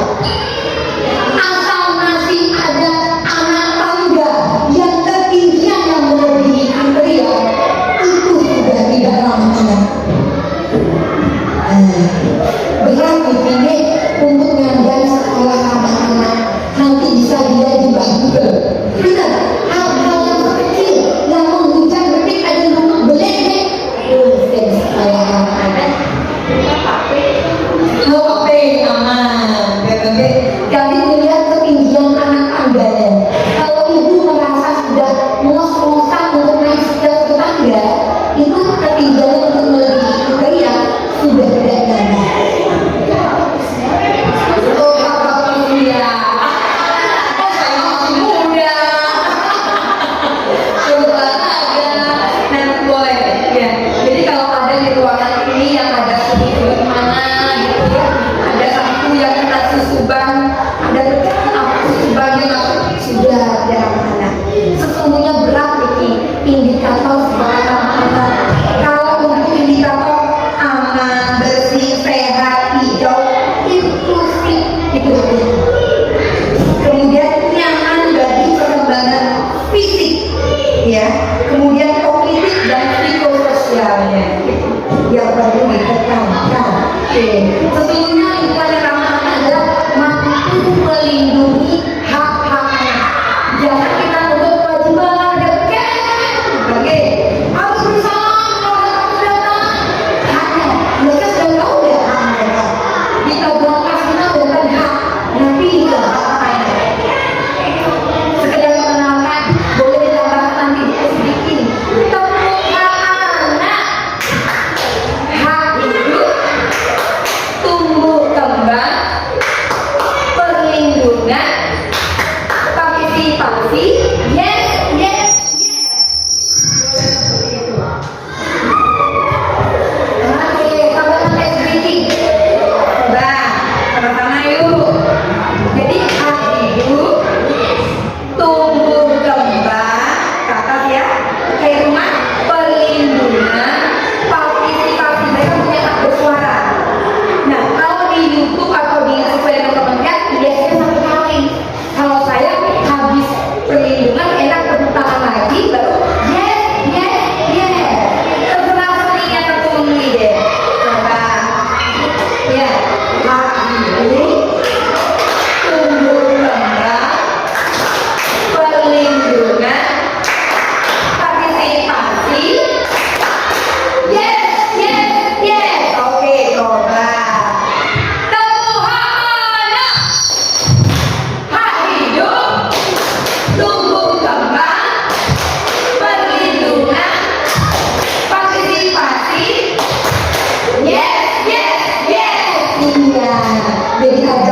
asal masih ada anak tangga yang ketinggian yang melebihi kriteria, itu sudah tidak ramah anak. Berat dipilih untuk ngambil sekolah ramah anak, nanti bisa dia di Google. Benar, hal-hal yang kecil yang menghujat detik ada rumah belek. Sekolah ramah anak. HP aman. Kami melihat ketinggian anak tangganya. Kalau ibu merasa sudah ngos-ngosan untuk naik ke tangga, itu ketinggiannya untuk melebihi kriteria sudah tidak nyaman. Oh, Bapak muda. Saya masih muda. Berolahraga. Nanti boleh ya. Jadi kalau ada di ruangan ini yang ada kulit mana gitu ya, ada satu yang kena susuban, ada susuban yang sudah jarang anak. Sesungguhnya berat ini indikator sekolah ramah anak. Kalau untuk indikator aman, bersih, sehat, hijau, inklusif, itu. Kemudian nyaman bagi perkembangan fisik, ya. Kemudian kognitif dan psikososialnya yang perlu ditekankan. Sesungguhnya lingkungan yang ramah anak adalah mampu melindungi hak-hak anak. Jangan kita untuk kewajiban dekat. Oke, harus bersama kalau ada tamu datang. Hanya mereka sudah tahu ya hak mereka. Kita buat kasih bukan hak. Nanti juga hak anak. Sekedar mengenalkan, boleh ditambahkan nanti di sedikit. Tepuk hak anak. Hak hidup, tumbuh Iya, jadi ada